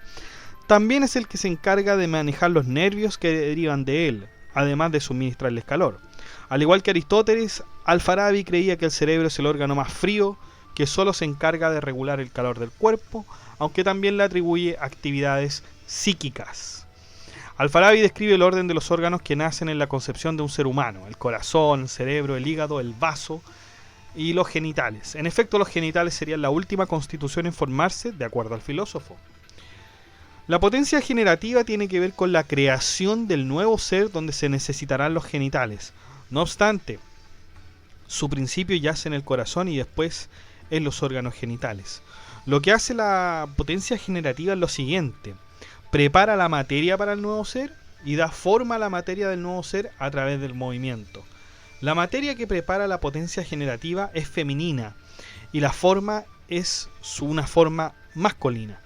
También es el que se encarga de manejar los nervios que derivan de él, además de suministrarles calor. Al igual que Aristóteles, Al-Farabi creía que el cerebro es el órgano más frío, que solo se encarga de regular el calor del cuerpo, aunque también le atribuye actividades psíquicas. Al-Farabi describe el orden de los órganos que nacen en la concepción de un ser humano: el corazón, el cerebro, el hígado, el vaso y los genitales. En efecto, los genitales serían la última constitución en formarse, de acuerdo al filósofo. La potencia generativa tiene que ver con la creación del nuevo ser donde se necesitarán los genitales. No obstante, su principio yace en el corazón y después en los órganos genitales. Lo que hace la potencia generativa es lo siguiente: prepara la materia para el nuevo ser y da forma a la materia del nuevo ser a través del movimiento. La materia que prepara la potencia generativa es femenina y la forma es una forma masculina.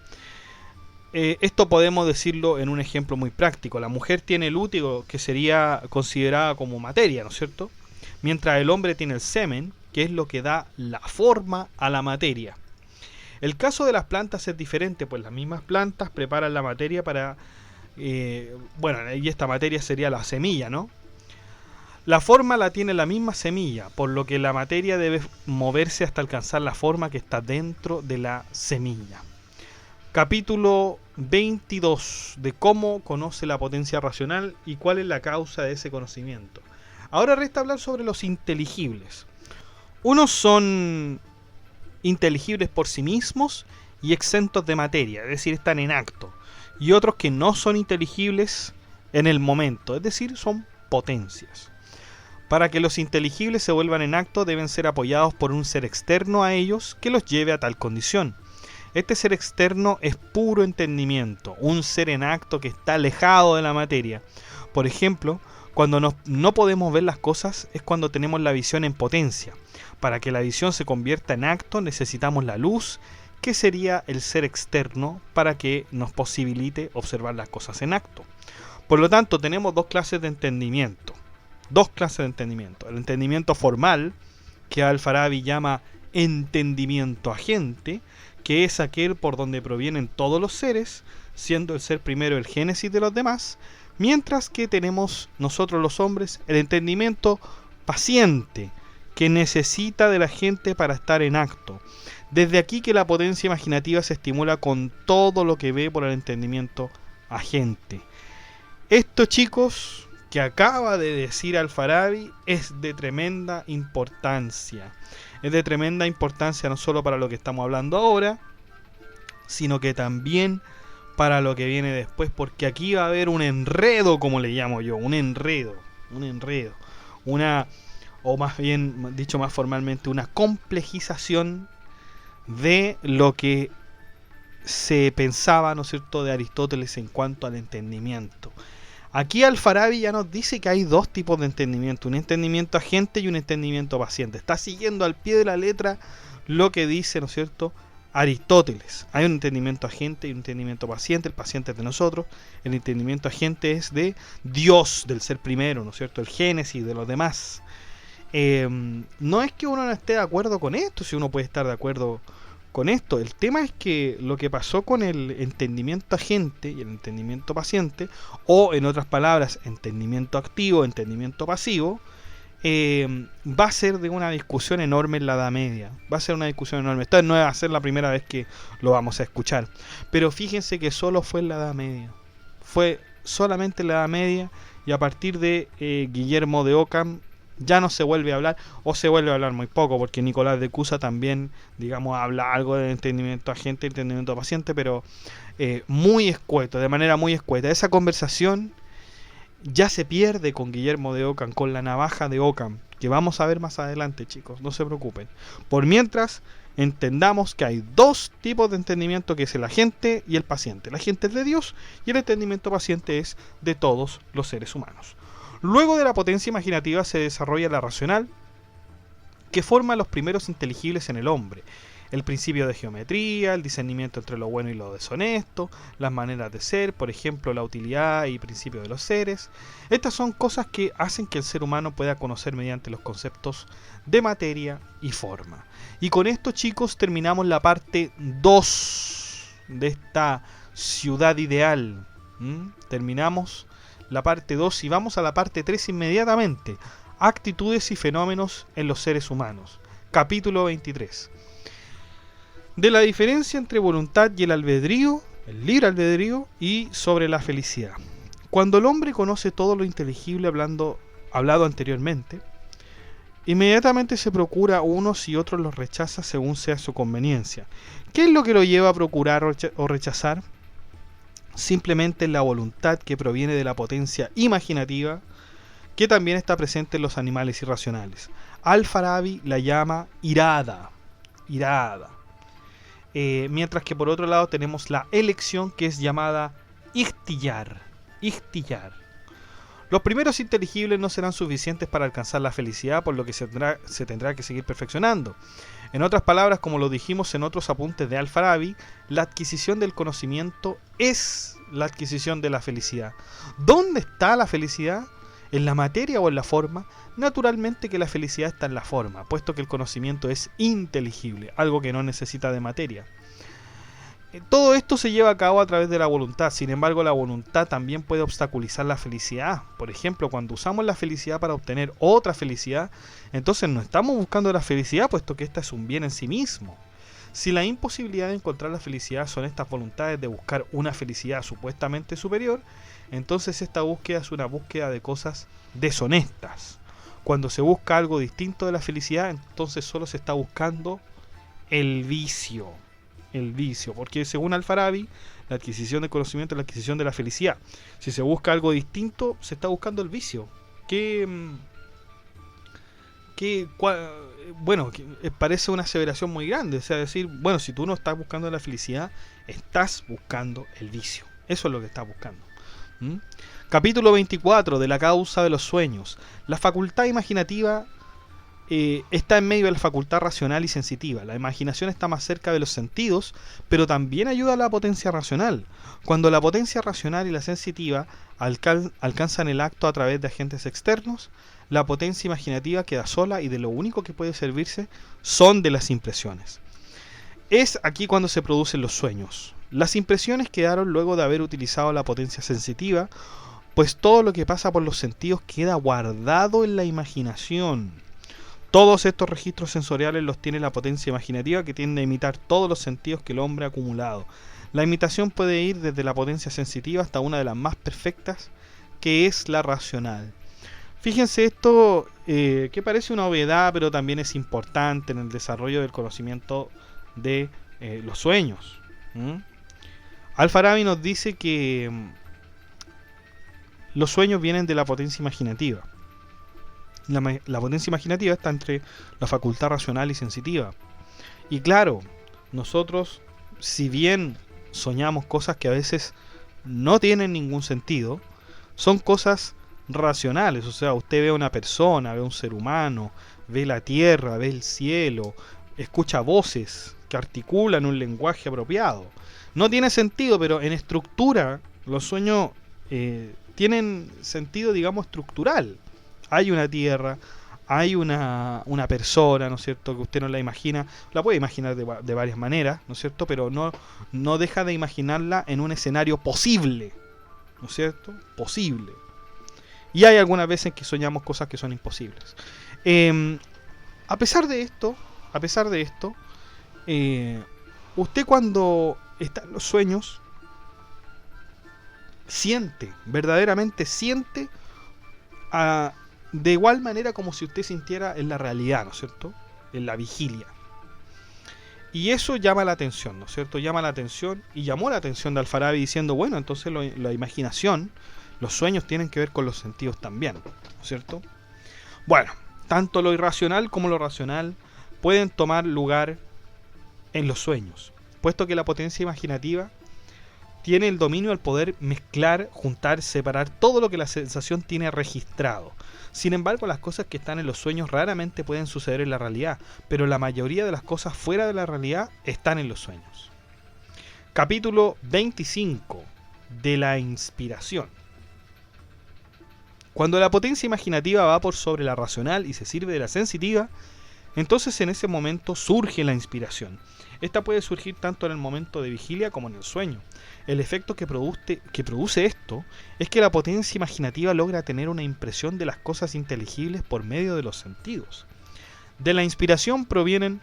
Esto podemos decirlo en un ejemplo muy práctico. La mujer tiene el útero, que sería considerada como materia, ¿no es cierto?, mientras el hombre tiene el semen, que es lo que da la forma a la materia. El caso de las plantas es diferente, pues las mismas plantas preparan la materia para... y esta materia sería la semilla, ¿no? La forma la tiene la misma semilla, por lo que la materia debe moverse hasta alcanzar la forma que está dentro de la semilla. Capítulo 22 de cómo conoce la potencia racional y cuál es la causa de ese conocimiento. Ahora resta hablar sobre los inteligibles. Unos son inteligibles por sí mismos y exentos de materia, es decir, están en acto, y otros que no son inteligibles en el momento, es decir, son potencias. Para que los inteligibles se vuelvan en acto deben ser apoyados por un ser externo a ellos que los lleve a tal condición. Este ser externo es puro entendimiento, un ser en acto que está alejado de la materia. Por ejemplo, cuando no podemos ver las cosas es cuando tenemos la visión en potencia. Para que la visión se convierta en acto necesitamos la luz, que sería el ser externo, para que nos posibilite observar las cosas en acto. Por lo tanto, tenemos dos clases de entendimiento. El entendimiento formal, que Al-Farabi llama entendimiento agente, que es aquel por donde provienen todos los seres, siendo el ser primero el génesis de los demás, mientras que tenemos nosotros los hombres el entendimiento paciente, que necesita de la gente para estar en acto. Desde aquí que la potencia imaginativa se estimula con todo lo que ve por el entendimiento agente. Esto, chicos, que acaba de decir Al-Farabi es de tremenda importancia. Es de tremenda importancia no solo para lo que estamos hablando ahora, sino que también para lo que viene después, porque aquí va a haber un enredo, como le llamo yo, un enredo, una, o más bien dicho más formalmente, una complejización de lo que se pensaba, ¿no es cierto?, de Aristóteles en cuanto al entendimiento. Aquí Al-Farabi ya nos dice que hay dos tipos de entendimiento, un entendimiento agente y un entendimiento paciente. Está siguiendo al pie de la letra lo que dice, ¿no es cierto?, Aristóteles. Hay un entendimiento agente y un entendimiento paciente. El paciente es de nosotros, el entendimiento agente es de Dios, del ser primero, ¿no es cierto?, el génesis de los demás. No es que uno no esté de acuerdo con esto, si uno puede estar de acuerdo con esto. El tema es que lo que pasó con el entendimiento agente y el entendimiento paciente, o en otras palabras, entendimiento activo, entendimiento pasivo, va a ser de una discusión enorme en la Edad Media. Va a ser una discusión enorme. Esta no va a ser la primera vez que lo vamos a escuchar. Pero fíjense que solo fue en la Edad Media. Fue solamente en la Edad Media, y a partir de Guillermo de Ockham ya no se vuelve a hablar, o se vuelve a hablar muy poco, porque Nicolás de Cusa también, digamos, habla algo de entendimiento agente y entendimiento paciente, pero muy escueto, de manera muy escueta. Esa conversación ya se pierde con Guillermo de Ockham, con la navaja de Ockham, que vamos a ver más adelante, chicos, no se preocupen. Por mientras, entendamos que hay dos tipos de entendimiento, que es el agente y el paciente. El agente es de Dios y el entendimiento paciente es de todos los seres humanos. Luego de la potencia imaginativa se desarrolla la racional, que forma los primeros inteligibles en el hombre. El principio de geometría, el discernimiento entre lo bueno y lo deshonesto, las maneras de ser, por ejemplo, la utilidad y principio de los seres. Estas son cosas que hacen que el ser humano pueda conocer mediante los conceptos de materia y forma. Y con esto, chicos, terminamos la parte 2 de esta ciudad ideal. Terminamos la parte 2 y vamos a la parte 3 inmediatamente. Actitudes y fenómenos en los seres humanos. Capítulo 23. De la diferencia entre voluntad y el albedrío, el libre albedrío, y sobre la felicidad. Cuando el hombre conoce todo lo inteligible hablado anteriormente, inmediatamente se procura unos y otros los rechaza según sea su conveniencia. ¿Qué es lo que lo lleva a procurar o rechazar? Simplemente la voluntad que proviene de la potencia imaginativa, que también está presente en los animales irracionales. Al-Farabi la llama irada. Mientras que por otro lado tenemos la elección, que es llamada ikhtiyar. Los primeros inteligibles no serán suficientes para alcanzar la felicidad, por lo que se tendrá que seguir perfeccionando. En otras palabras, como lo dijimos en otros apuntes de Al-Farabi, la adquisición del conocimiento es la adquisición de la felicidad. ¿Dónde está la felicidad? ¿En la materia o en la forma? Naturalmente que la felicidad está en la forma, puesto que el conocimiento es inteligible, algo que no necesita de materia. Todo esto se lleva a cabo a través de la voluntad. Sin embargo, la voluntad también puede obstaculizar la felicidad. Por ejemplo, cuando usamos la felicidad para obtener otra felicidad, entonces no estamos buscando la felicidad, puesto que esta es un bien en sí mismo. Si la imposibilidad de encontrar la felicidad son estas voluntades de buscar una felicidad supuestamente superior, entonces esta búsqueda es una búsqueda de cosas deshonestas. Cuando se busca algo distinto de la felicidad, entonces solo se está buscando el vicio, porque según Al-Farabi, la adquisición de conocimiento es la adquisición de la felicidad. Si se busca algo distinto, se está buscando el vicio. Parece una aseveración muy grande, o sea, decir, bueno, si tú no estás buscando la felicidad, estás buscando el vicio. Eso es lo que estás buscando. Capítulo 24, de la causa de los sueños. La facultad imaginativa está en medio de la facultad racional y sensitiva. La imaginación está más cerca de los sentidos, pero también ayuda a la potencia racional. Cuando la potencia racional y la sensitiva alcanzan el acto a través de agentes externos, la potencia imaginativa queda sola y de lo único que puede servirse son de las impresiones. Es aquí cuando se producen los sueños. Las impresiones quedaron luego de haber utilizado la potencia sensitiva, pues todo lo que pasa por los sentidos queda guardado en la imaginación. Todos estos registros sensoriales los tiene la potencia imaginativa, que tiende a imitar todos los sentidos que el hombre ha acumulado. La imitación puede ir desde la potencia sensitiva hasta una de las más perfectas, que es la racional. Fíjense esto, que parece una obviedad, pero también es importante en el desarrollo del conocimiento de los sueños. Al-Farabi nos dice que los sueños vienen de la potencia imaginativa. La potencia imaginativa está entre la facultad racional y sensitiva. Y claro, nosotros, si bien soñamos cosas que a veces no tienen ningún sentido, son cosas racionales. O sea, usted ve a una persona, ve a un ser humano, ve la tierra, ve el cielo, escucha voces que articulan un lenguaje apropiado. No tiene sentido, pero en estructura los sueños tienen sentido, digamos, estructural. Hay una tierra, hay una persona, ¿no es cierto?, que usted no la imagina, la puede imaginar de varias maneras, ¿no es cierto?, pero no deja de imaginarla en un escenario posible, ¿no es cierto?, posible. Y hay algunas veces que soñamos cosas que son imposibles. A pesar de esto, usted cuando está en los sueños, verdaderamente siente de igual manera como si usted sintiera en la realidad, ¿no es cierto?, en la vigilia. Y eso llama la atención, ¿no es cierto?, llama la atención y llamó la atención de Al-Farabi diciendo, bueno, entonces la imaginación, los sueños tienen que ver con los sentidos también, ¿no es cierto? Bueno, tanto lo irracional como lo racional pueden tomar lugar en los sueños, puesto que la potencia imaginativa tiene el dominio al poder mezclar, juntar, separar todo lo que la sensación tiene registrado. Sin embargo, las cosas que están en los sueños raramente pueden suceder en la realidad, pero la mayoría de las cosas fuera de la realidad están en los sueños. Capítulo 25 de la inspiración. Cuando la potencia imaginativa va por sobre la racional y se sirve de la sensitiva, entonces en ese momento surge la inspiración. Esta puede surgir tanto en el momento de vigilia como en el sueño. El efecto que produce esto es que la potencia imaginativa logra tener una impresión de las cosas inteligibles por medio de los sentidos. De la inspiración provienen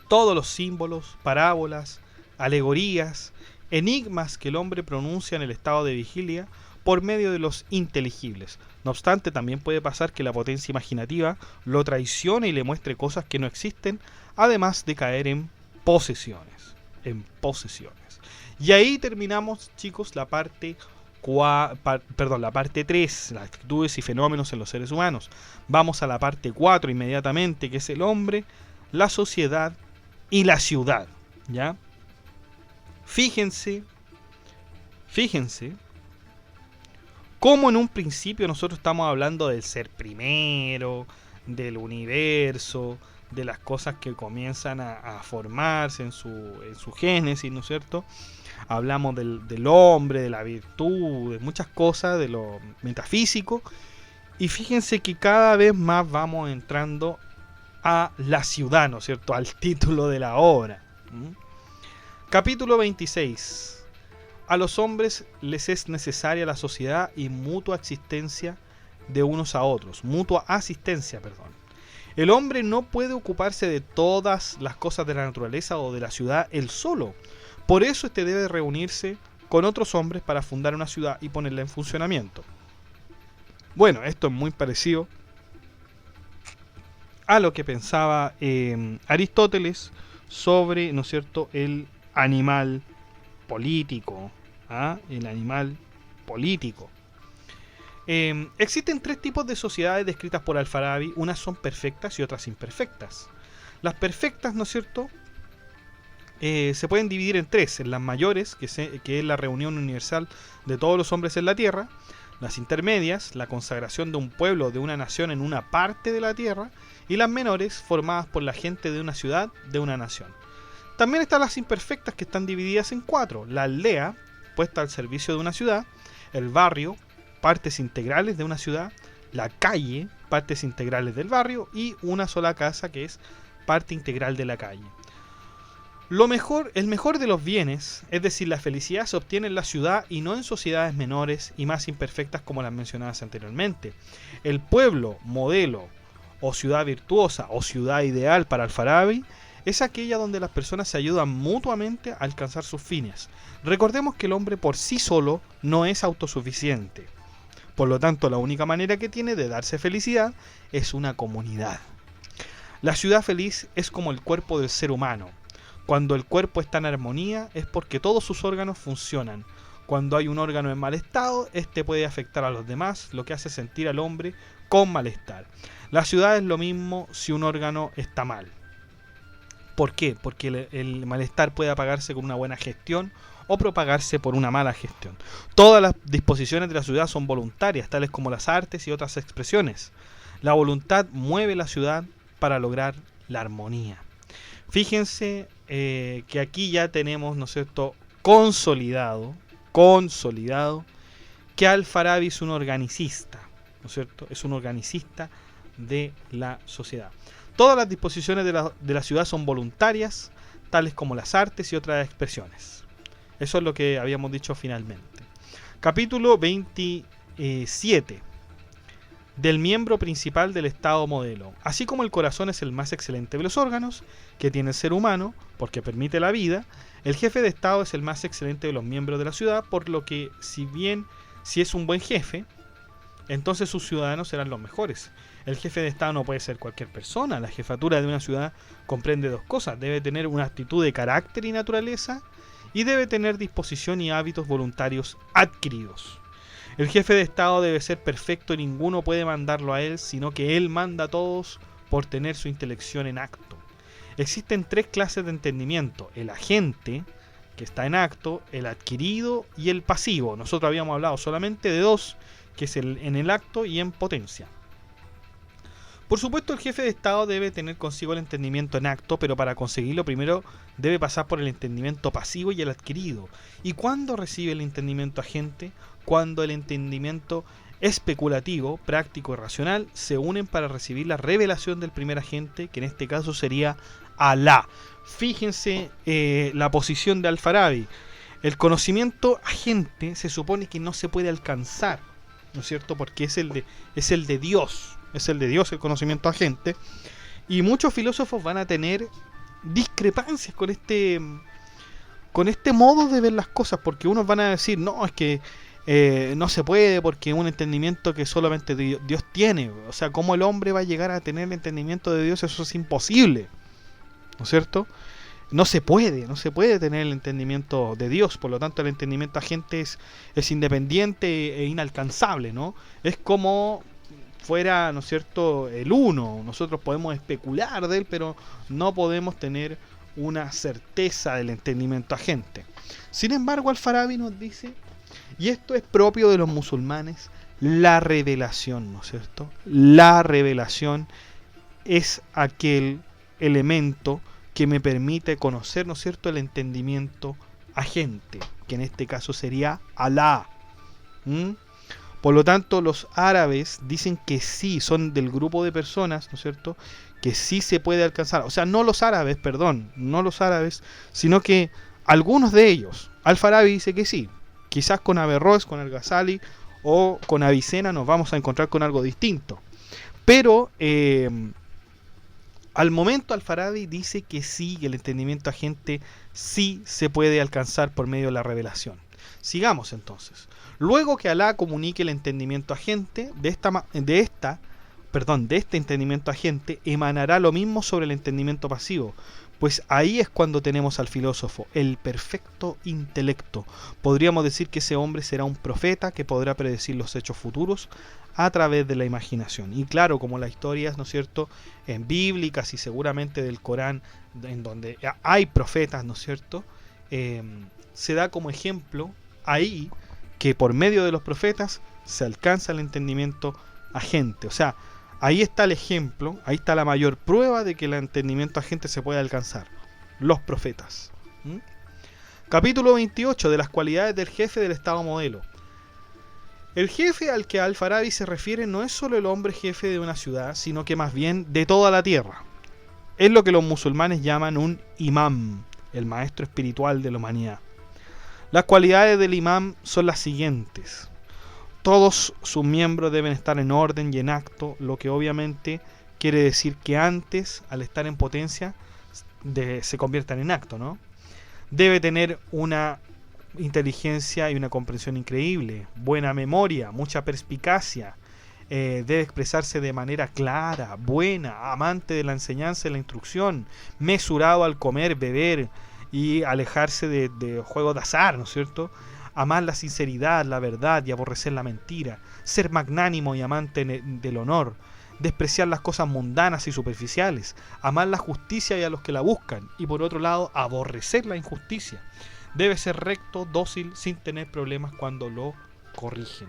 todos los símbolos, parábolas, alegorías, enigmas que el hombre pronuncia en el estado de vigilia por medio de los inteligibles. No obstante, también puede pasar que la potencia imaginativa lo traicione y le muestre cosas que no existen, además de caer en posesiones. Y ahí terminamos, chicos, la parte 3, las actitudes y fenómenos en los seres humanos. Vamos a la parte 4 inmediatamente, que es el hombre, la sociedad y la ciudad, ¿ya? Fíjense cómo en un principio nosotros estamos hablando del ser primero, del universo, de las cosas que comienzan a formarse en su génesis, ¿no es cierto? Hablamos del hombre, de la virtud, de muchas cosas, de lo metafísico. Y fíjense que cada vez más vamos entrando a la ciudad, ¿no es cierto?, al título de la obra. Capítulo 26. A los hombres les es necesaria la sociedad y mutua existencia de unos a otros. Mutua asistencia, perdón. El hombre no puede ocuparse de todas las cosas de la naturaleza o de la ciudad él solo. Por eso debe reunirse con otros hombres para fundar una ciudad y ponerla en funcionamiento. Bueno, esto es muy parecido a lo que pensaba Aristóteles sobre, ¿no es cierto?, el animal político. El animal político. Existen tres tipos de sociedades descritas por Al-Farabi. Unas son perfectas y otras imperfectas. Las perfectas, ¿no es cierto?, se pueden dividir en tres. En las mayores, que es la reunión universal de todos los hombres en la tierra. Las intermedias, la consagración de un pueblo o de una nación en una parte de la tierra. Y las menores, formadas por la gente de una ciudad, de una nación. También están las imperfectas, que están divididas en cuatro. La aldea, puesta al servicio de una ciudad. El barrio, partes integrales de una ciudad. La calle, partes integrales del barrio. Y una sola casa, que es parte integral de la calle. El mejor de los bienes, es decir, la felicidad, se obtiene en la ciudad y no en sociedades menores y más imperfectas como las mencionadas anteriormente. El pueblo, modelo, o ciudad virtuosa, o ciudad ideal para Al-Farabi, es aquella donde las personas se ayudan mutuamente a alcanzar sus fines. Recordemos que el hombre por sí solo no es autosuficiente. Por lo tanto, la única manera que tiene de darse felicidad es una comunidad. La ciudad feliz es como el cuerpo del ser humano. Cuando el cuerpo está en armonía es porque todos sus órganos funcionan. Cuando hay un órgano en mal estado, este puede afectar a los demás, lo que hace sentir al hombre con malestar. La ciudad es lo mismo si un órgano está mal. ¿Por qué? Porque el malestar puede apagarse con una buena gestión o propagarse por una mala gestión. Todas las disposiciones de la ciudad son voluntarias, tales como las artes y otras expresiones. La voluntad mueve la ciudad para lograr la armonía. Fíjense que aquí ya tenemos, ¿no es cierto?, consolidado que Al-Farabi es un organicista, ¿no es cierto? Es un organicista de la sociedad. Todas las disposiciones de la ciudad son voluntarias, tales como las artes y otras expresiones. Eso es lo que habíamos dicho finalmente. Capítulo 27. Del miembro principal del estado modelo. Así como el corazón es el más excelente de los órganos que tiene el ser humano, porque permite la vida, el jefe de estado es el más excelente de los miembros de la ciudad, por lo que si es un buen jefe, entonces sus ciudadanos serán los mejores. El jefe de estado no puede ser cualquier persona. La jefatura de una ciudad comprende dos cosas: debe tener una actitud de carácter y naturaleza, y debe tener disposición y hábitos voluntarios adquiridos. El jefe de estado debe ser perfecto y ninguno puede mandarlo a él, sino que él manda a todos por tener su intelección en acto. Existen tres clases de entendimiento: el agente, que está en acto, el adquirido y el pasivo. Nosotros habíamos hablado solamente de dos, que es en el acto y en potencia. Por supuesto, el jefe de estado debe tener consigo el entendimiento en acto, pero para conseguirlo primero debe pasar por el entendimiento pasivo y el adquirido. ¿Y cuándo recibe el entendimiento agente? Cuando el entendimiento especulativo, práctico y racional se unen para recibir la revelación del primer agente, que en este caso sería Alá. Fíjense la posición de Al-Farabi. El conocimiento agente se supone que no se puede alcanzar, ¿no es cierto? Porque es el de Dios. Es el de Dios el conocimiento agente. Y muchos filósofos van a tener discrepancias con este modo de ver las cosas, porque unos van a decir, no, es que no se puede porque es un entendimiento que solamente Dios tiene. O sea, ¿cómo el hombre va a llegar a tener el entendimiento de Dios? Eso es imposible, ¿no es cierto? No se puede tener el entendimiento de Dios. Por lo tanto, el entendimiento agente es independiente e inalcanzable, ¿no? Es como fuera, ¿no es cierto?, el uno. Nosotros podemos especular de él, pero no podemos tener una certeza del entendimiento agente. Sin embargo, Al-Farabi nos dice, y esto es propio de los musulmanes, la revelación, ¿no es cierto? La revelación es aquel elemento que me permite conocer, ¿no es cierto?, el entendimiento agente, que en este caso sería Alá. Por lo tanto, los árabes dicen que sí, son del grupo de personas, ¿no es cierto?, que sí se puede alcanzar. O sea, no los árabes, sino que algunos de ellos. Al-Farabi dice que sí. Quizás con Averroes, con Al-Ghazali o con Avicena nos vamos a encontrar con algo distinto. Pero al momento Al-Farabi dice que sí, el entendimiento agente sí se puede alcanzar por medio de la revelación. Sigamos entonces. Luego que Alá comunique el entendimiento agente, de este entendimiento agente emanará lo mismo sobre el entendimiento pasivo, pues ahí es cuando tenemos al filósofo, el perfecto intelecto. Podríamos decir que ese hombre será un profeta que podrá predecir los hechos futuros a través de la imaginación. Y claro, como las historias, ¿no es cierto?, en bíblicas y seguramente del Corán, en donde hay profetas, ¿no es cierto?, se da como ejemplo ahí que por medio de los profetas se alcanza el entendimiento agente. O sea, ahí está el ejemplo, ahí está la mayor prueba de que el entendimiento agente se puede alcanzar. Los profetas. Capítulo 28 de las cualidades del jefe del Estado modelo. El jefe al que Al-Farabi se refiere no es solo el hombre jefe de una ciudad, sino que más bien de toda la tierra. Es lo que los musulmanes llaman un imam, el maestro espiritual de la humanidad. Las cualidades del imam son las siguientes. Todos sus miembros deben estar en orden y en acto, lo que obviamente quiere decir que antes, al estar en potencia, se conviertan en acto, ¿no? Debe tener una inteligencia y una comprensión increíble, buena memoria, mucha perspicacia, debe expresarse de manera clara, buena, amante de la enseñanza y la instrucción, mesurado al comer, beber y alejarse de juegos de azar, ¿no es cierto? Amar la sinceridad, la verdad y aborrecer la mentira, ser magnánimo y amante del honor, despreciar las cosas mundanas y superficiales, amar la justicia y a los que la buscan, y por otro lado, aborrecer la injusticia. Debe ser recto, dócil, sin tener problemas cuando lo corrigen.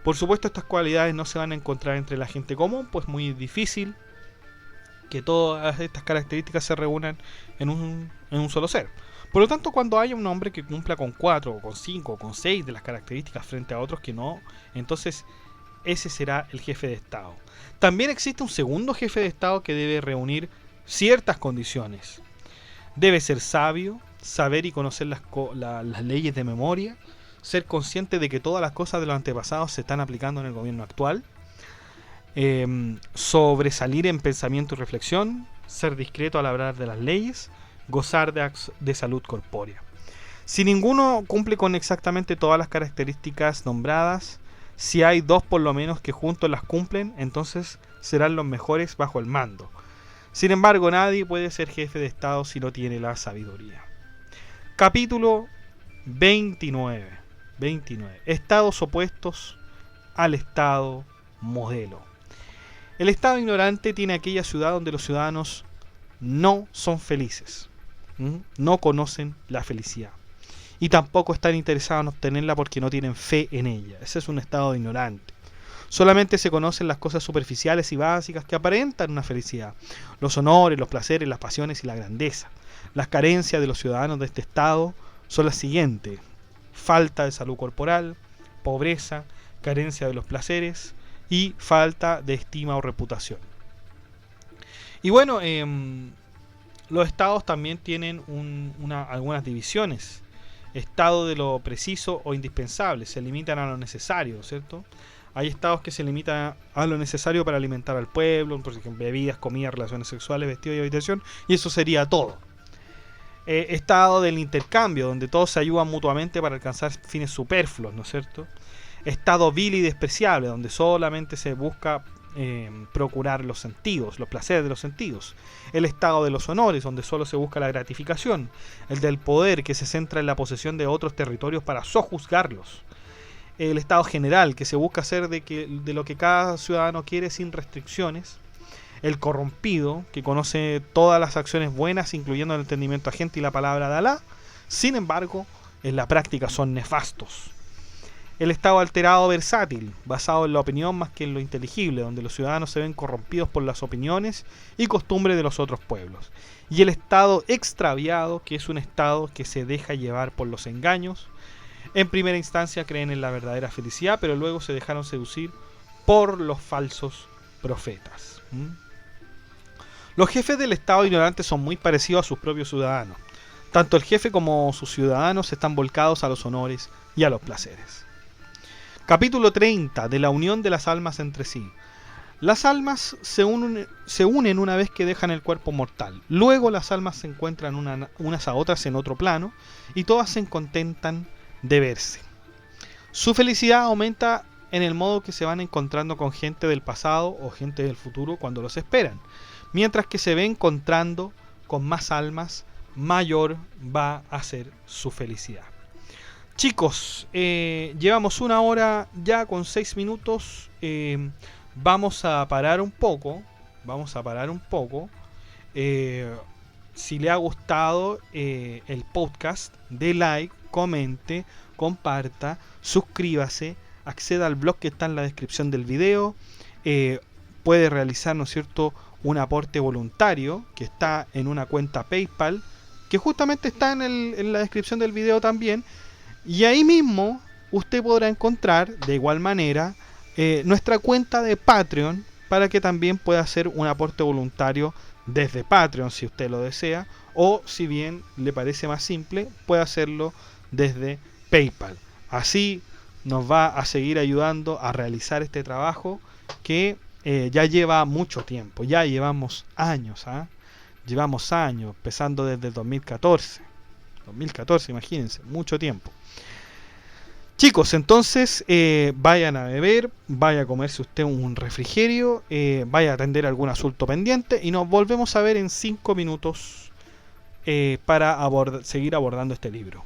Por supuesto, estas cualidades no se van a encontrar entre la gente común, pues muy difícil que todas estas características se reúnan en un solo ser. Por lo tanto, cuando haya un hombre que cumpla con 4, o con 5, o con 6 de las características frente a otros que no, entonces ese será el jefe de Estado. También existe un segundo jefe de Estado que debe reunir ciertas condiciones. Debe ser sabio, saber y conocer las leyes de memoria, ser consciente de que todas las cosas de los antepasados se están aplicando en el gobierno actual, sobresalir en pensamiento y reflexión, ser discreto al hablar de las leyes, gozar de salud corpórea. Si ninguno cumple con exactamente todas las características nombradas, si hay 2 por lo menos que juntos las cumplen, entonces serán los mejores bajo el mando. Sin embargo, nadie puede ser jefe de Estado si no tiene la sabiduría. Capítulo 29. Estados opuestos al Estado modelo. El Estado ignorante tiene aquella ciudad donde los ciudadanos no son felices, no conocen la felicidad y tampoco están interesados en obtenerla porque no tienen fe en ella. Ese es un estado ignorante. Solamente se conocen las cosas superficiales y básicas que aparentan una felicidad: los honores, los placeres, las pasiones y la grandeza. Las carencias de los ciudadanos de este estado son las siguientes: falta de salud corporal, pobreza, carencia de los placeres y falta de estima o reputación. Y bueno, los estados también tienen algunas divisiones. Estado de lo preciso o indispensable, se limitan a lo necesario, ¿cierto? Hay estados que se limitan a lo necesario para alimentar al pueblo, por ejemplo, bebidas, comida, relaciones sexuales, vestido y habitación, y eso sería todo. Estado del intercambio, donde todos se ayudan mutuamente para alcanzar fines superfluos, ¿no es cierto? Estado vil y despreciable, donde solamente se busca procurar los sentidos, los placeres de los sentidos. El estado de los honores, donde solo se busca la gratificación. El del poder, que se centra en la posesión de otros territorios para sojuzgarlos. El estado general, que se busca hacer de lo que cada ciudadano quiere sin restricciones. El corrompido, que conoce todas las acciones buenas, incluyendo el entendimiento agente y la palabra de Alá, sin embargo, en la práctica son nefastos. El estado alterado versátil, basado en la opinión más que en lo inteligible, donde los ciudadanos se ven corrompidos por las opiniones y costumbres de los otros pueblos. Y el estado extraviado, que es un estado que se deja llevar por los engaños. En primera instancia creen en la verdadera felicidad, pero luego se dejaron seducir por los falsos profetas. Los jefes del estado ignorante son muy parecidos a sus propios ciudadanos. Tanto el jefe como sus ciudadanos están volcados a los honores y a los placeres. Capítulo 30. De la unión de las almas entre sí. Las almas se unen una vez que dejan el cuerpo mortal. Luego las almas se encuentran unas a otras en otro plano y todas se contentan de verse. Su felicidad aumenta en el modo que se van encontrando con gente del pasado o gente del futuro cuando los esperan. Mientras que se ve encontrando con más almas, mayor va a ser su felicidad. Chicos, llevamos 1 hora ya con 6 minutos. Vamos a parar un poco. Si le ha gustado el podcast, dé like, comente, comparta, suscríbase, acceda al blog que está en la descripción del video. Puede realizar, ¿no es cierto?, un aporte voluntario que está en una cuenta PayPal, que justamente está en la descripción del video también. Y ahí mismo usted podrá encontrar de igual manera nuestra cuenta de Patreon, para que también pueda hacer un aporte voluntario desde Patreon si usted lo desea, o si bien le parece más simple, puede hacerlo desde PayPal. Así nos va a seguir ayudando a realizar este trabajo que ya lleva mucho tiempo, ya llevamos años, llevamos años, empezando desde el 2014, imagínense, mucho tiempo. Chicos, entonces vayan a beber, vaya a comerse usted un refrigerio, vaya a atender algún asunto pendiente y nos volvemos a ver en 5 minutos para seguir abordando este libro.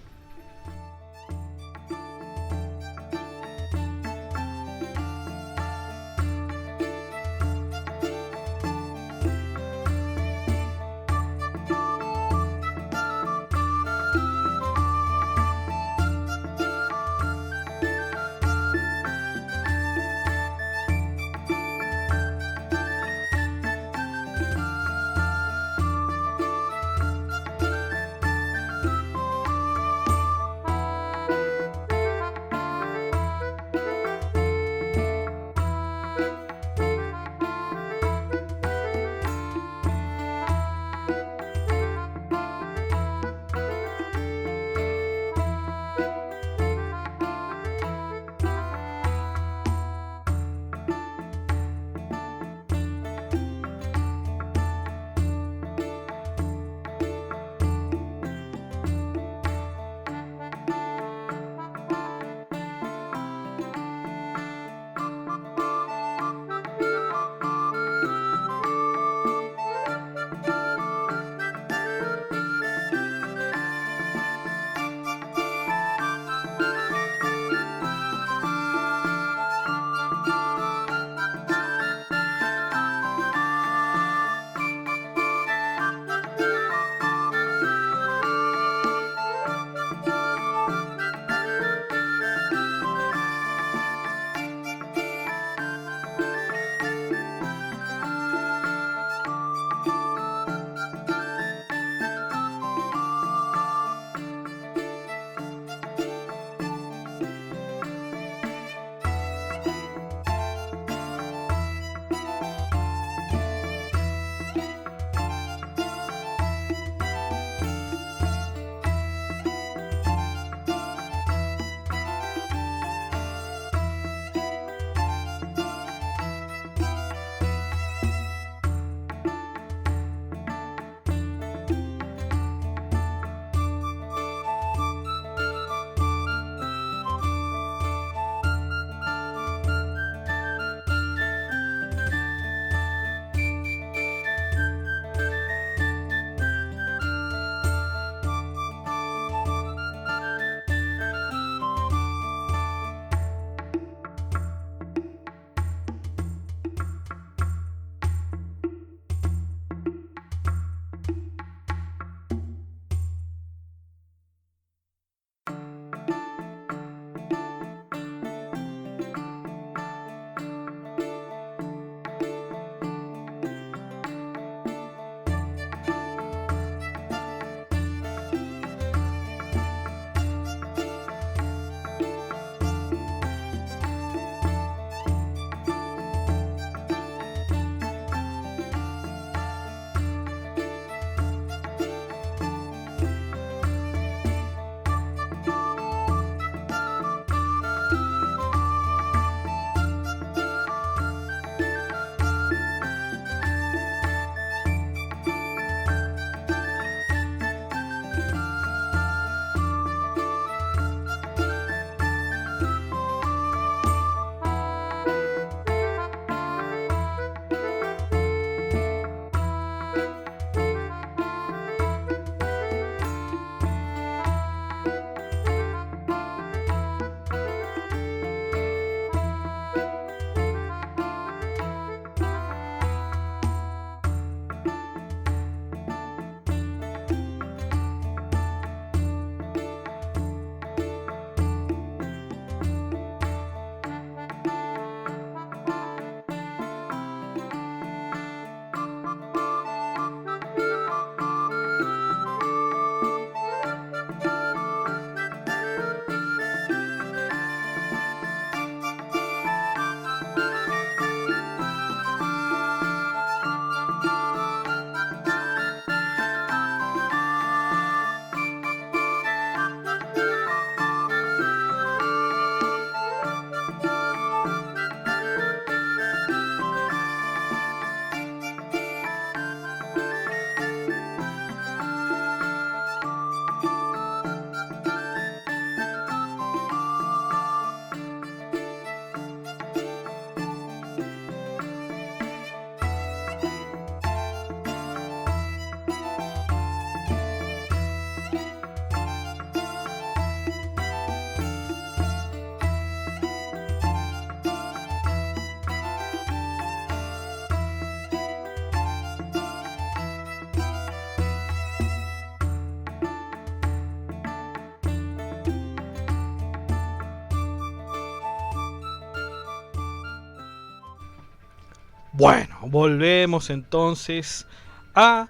Bueno, volvemos entonces a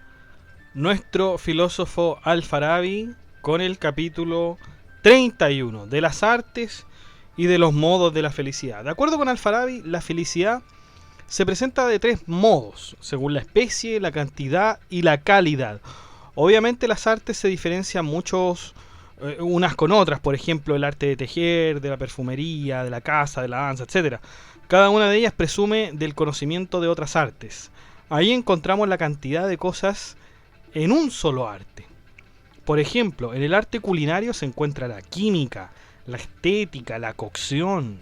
nuestro filósofo Al-Farabi con el capítulo 31 de las artes y de los modos de la felicidad. De acuerdo con Al-Farabi, la felicidad se presenta de tres modos, según la especie, la cantidad y la calidad. Obviamente las artes se diferencian muchos unas con otras, por ejemplo el arte de tejer, de la perfumería, de la caza, de la danza, etc. Cada una de ellas presume del conocimiento de otras artes. Ahí encontramos la cantidad de cosas en un solo arte. Por ejemplo, en el arte culinario se encuentra la química, la estética, la cocción,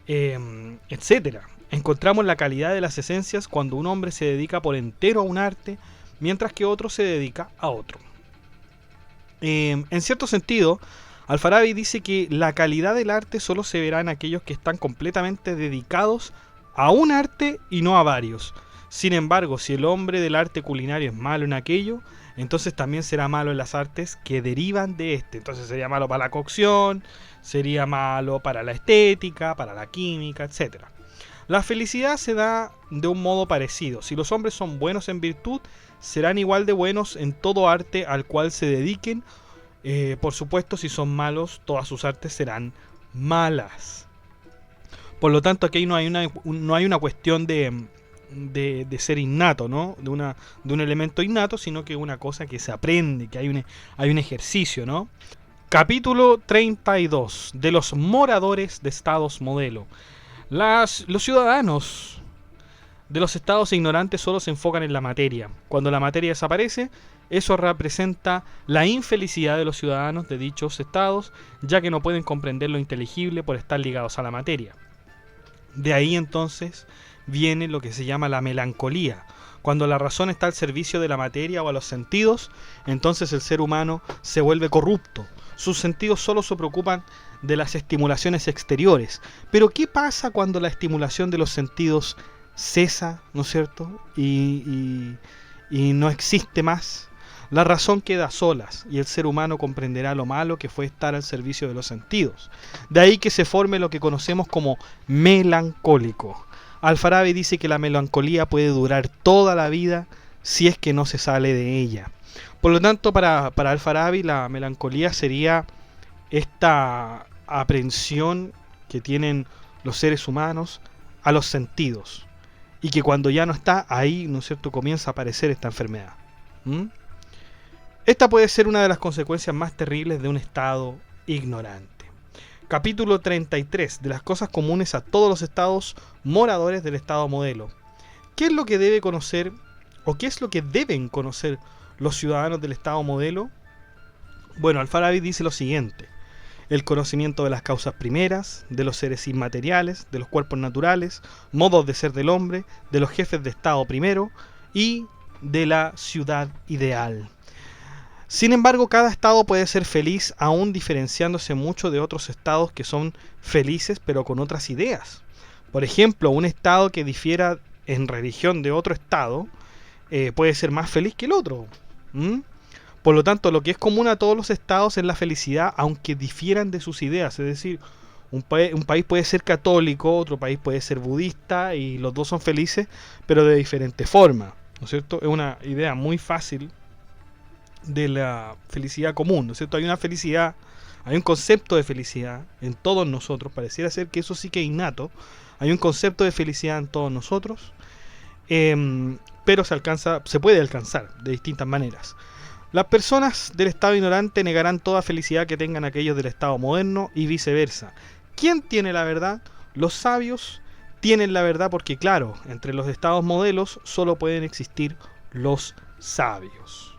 etc. Encontramos la calidad de las esencias cuando un hombre se dedica por entero a un arte, mientras que otro se dedica a otro. En cierto sentido, Al-Farabi dice que la calidad del arte solo se verá en aquellos que están completamente dedicados a un arte y no a varios. Sin embargo, si el hombre del arte culinario es malo en aquello, entonces también será malo en las artes que derivan de este. Entonces sería malo para la cocción, sería malo para la estética, para la química, etc. La felicidad se da de un modo parecido. Si los hombres son buenos en virtud, serán igual de buenos en todo arte al cual se dediquen. Por supuesto, si son malos, todas sus artes serán malas. Por lo tanto, aquí no hay una cuestión de ser innato, ¿no? De un elemento innato, sino que una cosa que se aprende, que hay un ejercicio, ¿no? Capítulo 32 de los moradores de estados modelo. Los ciudadanos de los estados ignorantes solo se enfocan en la materia. Cuando la materia desaparece, eso representa la infelicidad de los ciudadanos de dichos estados, ya que no pueden comprender lo inteligible por estar ligados a la materia. De ahí entonces viene lo que se llama la melancolía. Cuando la razón está al servicio de la materia o a los sentidos, entonces el ser humano se vuelve corrupto. Sus sentidos solo se preocupan de las estimulaciones exteriores. Pero ¿qué pasa cuando la estimulación de los sentidos cesa, ¿no es cierto? Y no existe más. La razón queda a solas y el ser humano comprenderá lo malo que fue estar al servicio de los sentidos. De ahí que se forme lo que conocemos como melancólico. Al-Farabi dice que la melancolía puede durar toda la vida si es que no se sale de ella. Por lo tanto, para Al-Farabi la melancolía sería esta aprehensión que tienen los seres humanos a los sentidos. Y que cuando ya no está ahí, ¿no es cierto?, comienza a aparecer esta enfermedad. Esta puede ser una de las consecuencias más terribles de un estado ignorante. Capítulo 33 de las cosas comunes a todos los estados moradores del estado modelo. ¿Qué es lo que debe conocer o qué es lo que deben conocer los ciudadanos del estado modelo? Bueno, Al-Farabi dice lo siguiente: el conocimiento de las causas primeras, de los seres inmateriales, de los cuerpos naturales, modos de ser del hombre, de los jefes de estado primero y de la ciudad ideal. Sin embargo, cada estado puede ser feliz, aún diferenciándose mucho de otros estados que son felices pero con otras ideas. Por ejemplo, un estado que difiera en religión de otro estado puede ser más feliz que el otro. Por lo tanto, lo que es común a todos los estados es la felicidad, aunque difieran de sus ideas. Es decir, un país puede ser católico, otro país puede ser budista, y los dos son felices, pero de diferente forma, ¿no es cierto? Es una idea muy fácil de la felicidad común, ¿no es cierto? Hay una felicidad, hay un concepto de felicidad en todos nosotros. Pareciera ser que eso sí que es innato. Hay un concepto de felicidad en todos nosotros, pero se puede alcanzar de distintas maneras. Las personas del estado ignorante negarán toda felicidad que tengan aquellos del estado moderno y viceversa. ¿Quién tiene la verdad? Los sabios tienen la verdad porque, claro, entre los estados modelos solo pueden existir los sabios.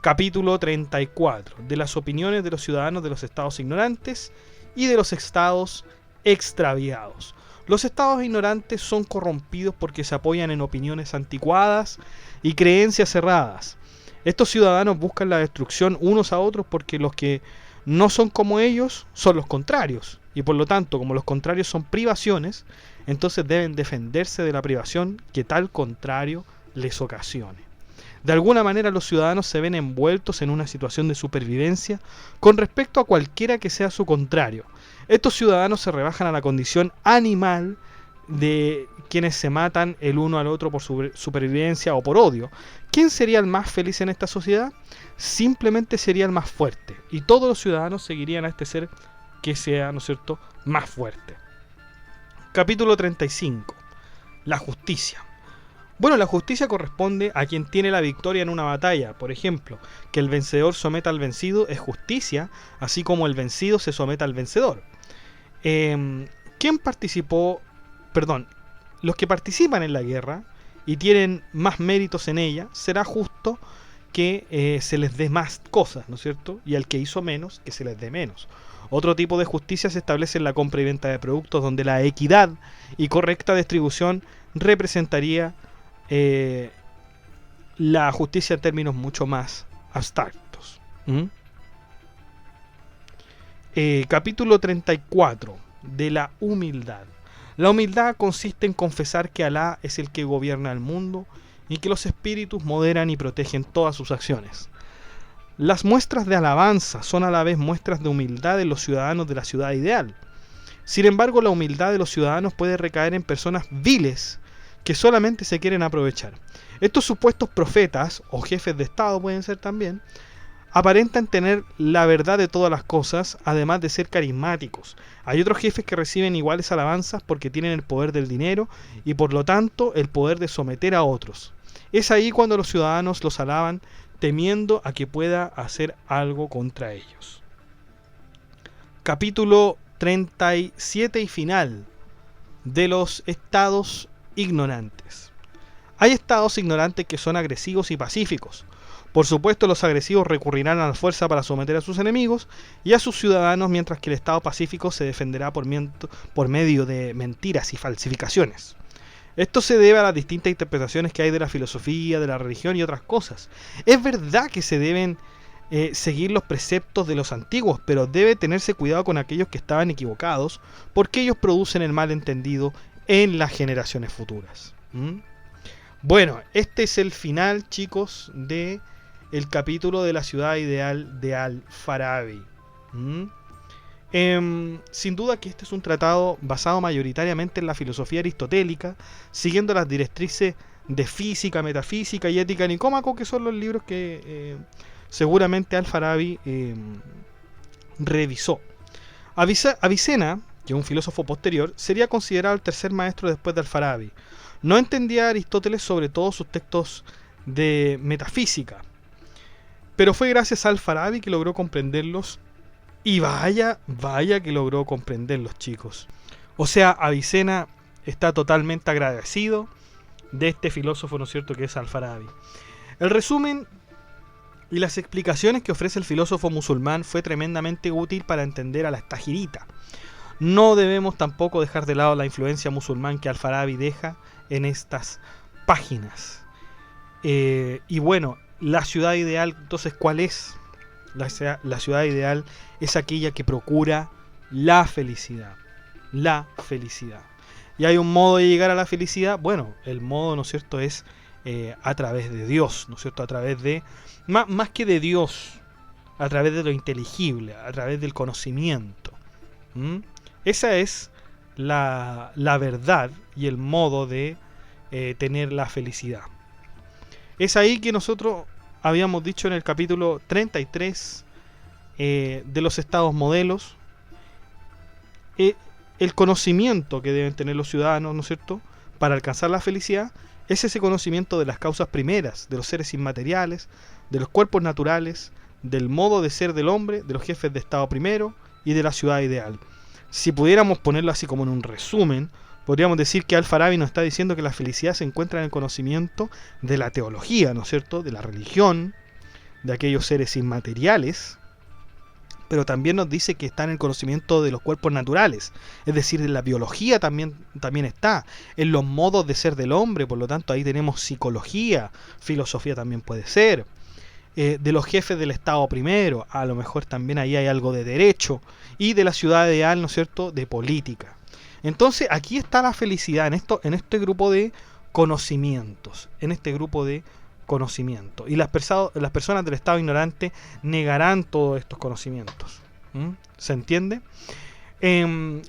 Capítulo 34 de las opiniones de los ciudadanos de los estados ignorantes y de los estados extraviados. Los estados ignorantes son corrompidos porque se apoyan en opiniones anticuadas y creencias cerradas. Estos ciudadanos buscan la destrucción unos a otros porque los que no son como ellos son los contrarios. Y por lo tanto, como los contrarios son privaciones, entonces deben defenderse de la privación que tal contrario les ocasione. De alguna manera los ciudadanos se ven envueltos en una situación de supervivencia con respecto a cualquiera que sea su contrario. Estos ciudadanos se rebajan a la condición animal de quienes se matan el uno al otro por supervivencia o por odio. ¿Quién sería el más feliz en esta sociedad? Simplemente sería el más fuerte, y todos los ciudadanos seguirían a este ser que sea, ¿no es cierto?, más fuerte. Capítulo 35. La justicia. Bueno, la justicia corresponde a quien tiene la victoria en una batalla. Por ejemplo, que el vencedor someta al vencido es justicia, así como el vencido se someta al vencedor. ¿Quién participó? Perdón, los que participan en la guerra y tienen más méritos en ella, será justo que se les dé más cosas, ¿no es cierto? Y al que hizo menos, que se les dé menos. Otro tipo de justicia se establece en la compra y venta de productos, donde la equidad y correcta distribución representaría la justicia en términos mucho más abstractos. Capítulo 34 de la humildad. La humildad consiste en confesar que Alá es el que gobierna el mundo y que los espíritus moderan y protegen todas sus acciones. Las muestras de alabanza son a la vez muestras de humildad de los ciudadanos de la ciudad ideal. Sin embargo, la humildad de los ciudadanos puede recaer en personas viles que solamente se quieren aprovechar. Estos supuestos profetas, o jefes de Estado pueden ser también, aparentan tener la verdad de todas las cosas, además de ser carismáticos. Hay otros jefes que reciben iguales alabanzas porque tienen el poder del dinero y por lo tanto el poder de someter a otros. Es ahí cuando los ciudadanos los alaban, temiendo a que pueda hacer algo contra ellos. Capítulo 37 y final de los estados ignorantes. Hay estados ignorantes que son agresivos y pacíficos. Por supuesto, los agresivos recurrirán a la fuerza para someter a sus enemigos y a sus ciudadanos, mientras que el estado pacífico se defenderá por medio de mentiras y falsificaciones. Esto se debe a las distintas interpretaciones que hay de la filosofía, de la religión y otras cosas. Es verdad que se deben seguir los preceptos de los antiguos, pero debe tenerse cuidado con aquellos que estaban equivocados, porque ellos producen el malentendido en las generaciones futuras. Bueno, este es el final, chicos, de el capítulo de la ciudad ideal de Al-Farabi. Sin duda que este es un tratado basado mayoritariamente en la filosofía aristotélica, siguiendo las directrices de física, metafísica y ética Nicómaco, que son los libros que seguramente Al-Farabi revisó. Avicena, que es un filósofo posterior, sería considerado el tercer maestro después de Al-Farabi. No entendía a Aristóteles sobre todo sus textos de metafísica, pero fue gracias a Al-Farabi que logró comprenderlos. Y vaya que logró comprenderlos, chicos. O sea, Avicena está totalmente agradecido de este filósofo, ¿no es cierto?, que es Al-Farabi. El resumen y las explicaciones que ofrece el filósofo musulmán fue tremendamente útil para entender a la Estagirita. No debemos tampoco dejar de lado la influencia musulmán que Al-Farabi deja en estas páginas. Y bueno, la ciudad ideal, entonces, ¿cuál es? La ciudad ideal es aquella que procura la felicidad. La felicidad. ¿Y hay un modo de llegar a la felicidad? Bueno, el modo, ¿no es cierto?, es a través de Dios, ¿no es cierto? A través de, más que de Dios, a través de lo inteligible, a través del conocimiento. Esa es la verdad y el modo de tener la felicidad. Es ahí que nosotros habíamos dicho en el capítulo 33 de los estados modelos, el conocimiento que deben tener los ciudadanos, ¿no es cierto?, para alcanzar la felicidad, es ese conocimiento de las causas primeras, de los seres inmateriales, de los cuerpos naturales, del modo de ser del hombre, de los jefes de estado primero y de la ciudad ideal. Si pudiéramos ponerlo así como en un resumen, podríamos decir que Al-Farabi nos está diciendo que la felicidad se encuentra en el conocimiento de la teología, ¿no es cierto?, de la religión, de aquellos seres inmateriales, pero también nos dice que está en el conocimiento de los cuerpos naturales, es decir, de la biología también está, en los modos de ser del hombre, por lo tanto ahí tenemos psicología, filosofía también puede ser, de los jefes del Estado primero, a lo mejor también ahí hay algo de derecho, y de la ciudad ideal, ¿no es cierto?, de política. Entonces aquí está la felicidad, en este grupo de conocimientos, y las personas del estado ignorante negarán todos estos conocimientos. ¿Se entiende?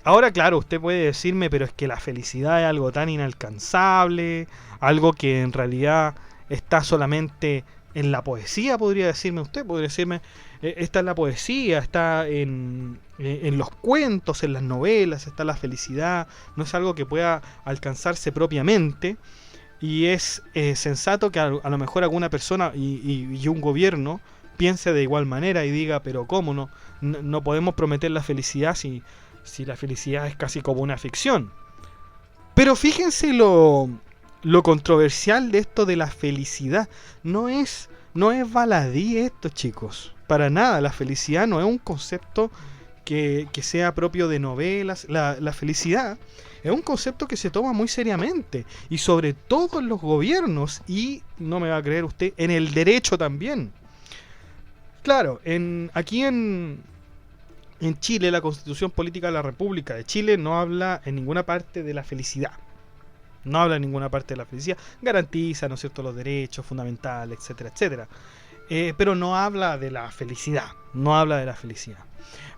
Ahora, claro, usted puede decirme, pero es que la felicidad es algo tan inalcanzable, algo que en realidad está solamente en la poesía, podría decirme usted, podría decirme, está en la poesía, está en los cuentos, en las novelas, está la felicidad, no es algo que pueda alcanzarse propiamente. Y es sensato que a lo mejor alguna persona y un gobierno piense de igual manera y diga, pero ¿cómo no podemos prometer la felicidad si la felicidad es casi como una ficción? Pero fíjense lo controversial de esto de la felicidad. No es baladí esto, chicos. Para nada, la felicidad no es un concepto que sea propio de novelas. La felicidad es un concepto que se toma muy seriamente. Y sobre todo en los gobiernos. Y, no me va a creer usted, en el derecho también. Claro, aquí en Chile, la Constitución Política de la República de Chile no habla en ninguna parte de la felicidad. No habla en ninguna parte de la felicidad. Garantiza, ¿no es cierto?, los derechos fundamentales, etcétera, etcétera. Pero no habla de la felicidad. No habla de la felicidad.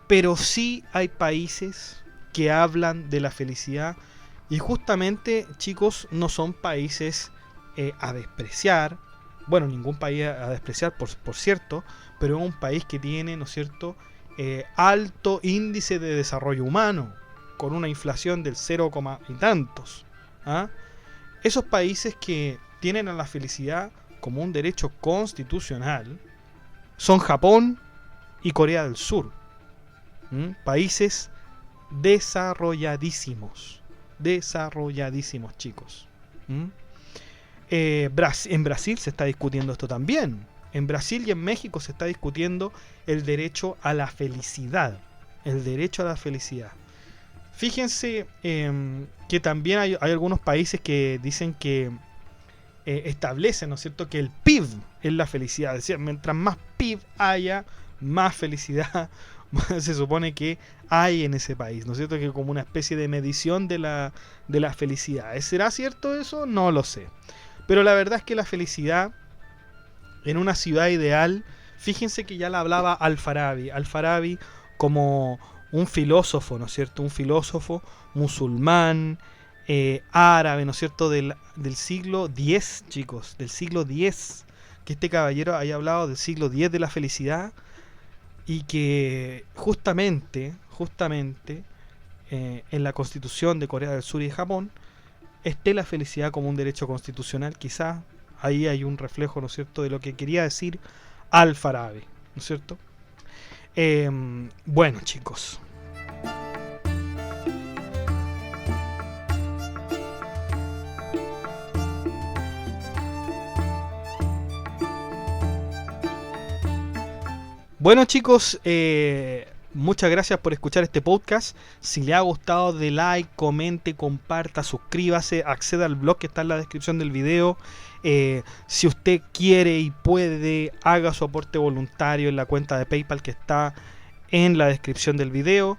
Pero sí hay países que hablan de la felicidad. Y justamente, chicos, no son países a despreciar. Bueno, ningún país a despreciar, por cierto. Pero es un país que tiene, ¿no es cierto?, alto índice de desarrollo humano, con una inflación del 0, y tantos. ¿Ah? Esos países que tienen a la felicidad como un derecho constitucional son Japón y Corea del Sur. Países desarrolladísimos. Desarrolladísimos, chicos. En Brasil se está discutiendo esto también. En Brasil y en México se está discutiendo el derecho a la felicidad. El derecho a la felicidad. Fíjense que también hay algunos países que dicen que establecen, ¿no es cierto?, que el PIB es la felicidad. Es decir, mientras más PIB haya, más felicidad se supone que hay en ese país, ¿no es cierto?, que como una especie de medición de la felicidad. ¿Será cierto eso? No lo sé. Pero la verdad es que la felicidad en una ciudad ideal, fíjense que ya la hablaba Al-Farabi. Al-Farabi como un filósofo, ¿no es cierto?, un filósofo musulmán, árabe, ¿no es cierto?, del siglo X, chicos, del siglo X, que este caballero haya hablado del siglo X de la felicidad, y que justamente en la constitución de Corea del Sur y de Japón esté la felicidad como un derecho constitucional. Quizás ahí hay un reflejo, ¿no es cierto?, de lo que quería decir Al-Farabi, ¿no es cierto? Bueno, chicos, muchas gracias por escuchar este podcast. Si le ha gustado, de like, comente, comparta, suscríbase, acceda al blog que está en la descripción del video. Si usted quiere y puede, haga su aporte voluntario en la cuenta de PayPal que está en la descripción del video.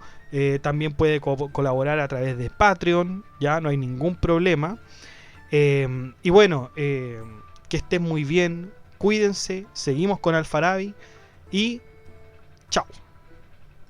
También puede colaborar a través de Patreon, ya no hay ningún problema. Y bueno, que estén muy bien, cuídense, seguimos con Al-Farabi y chao.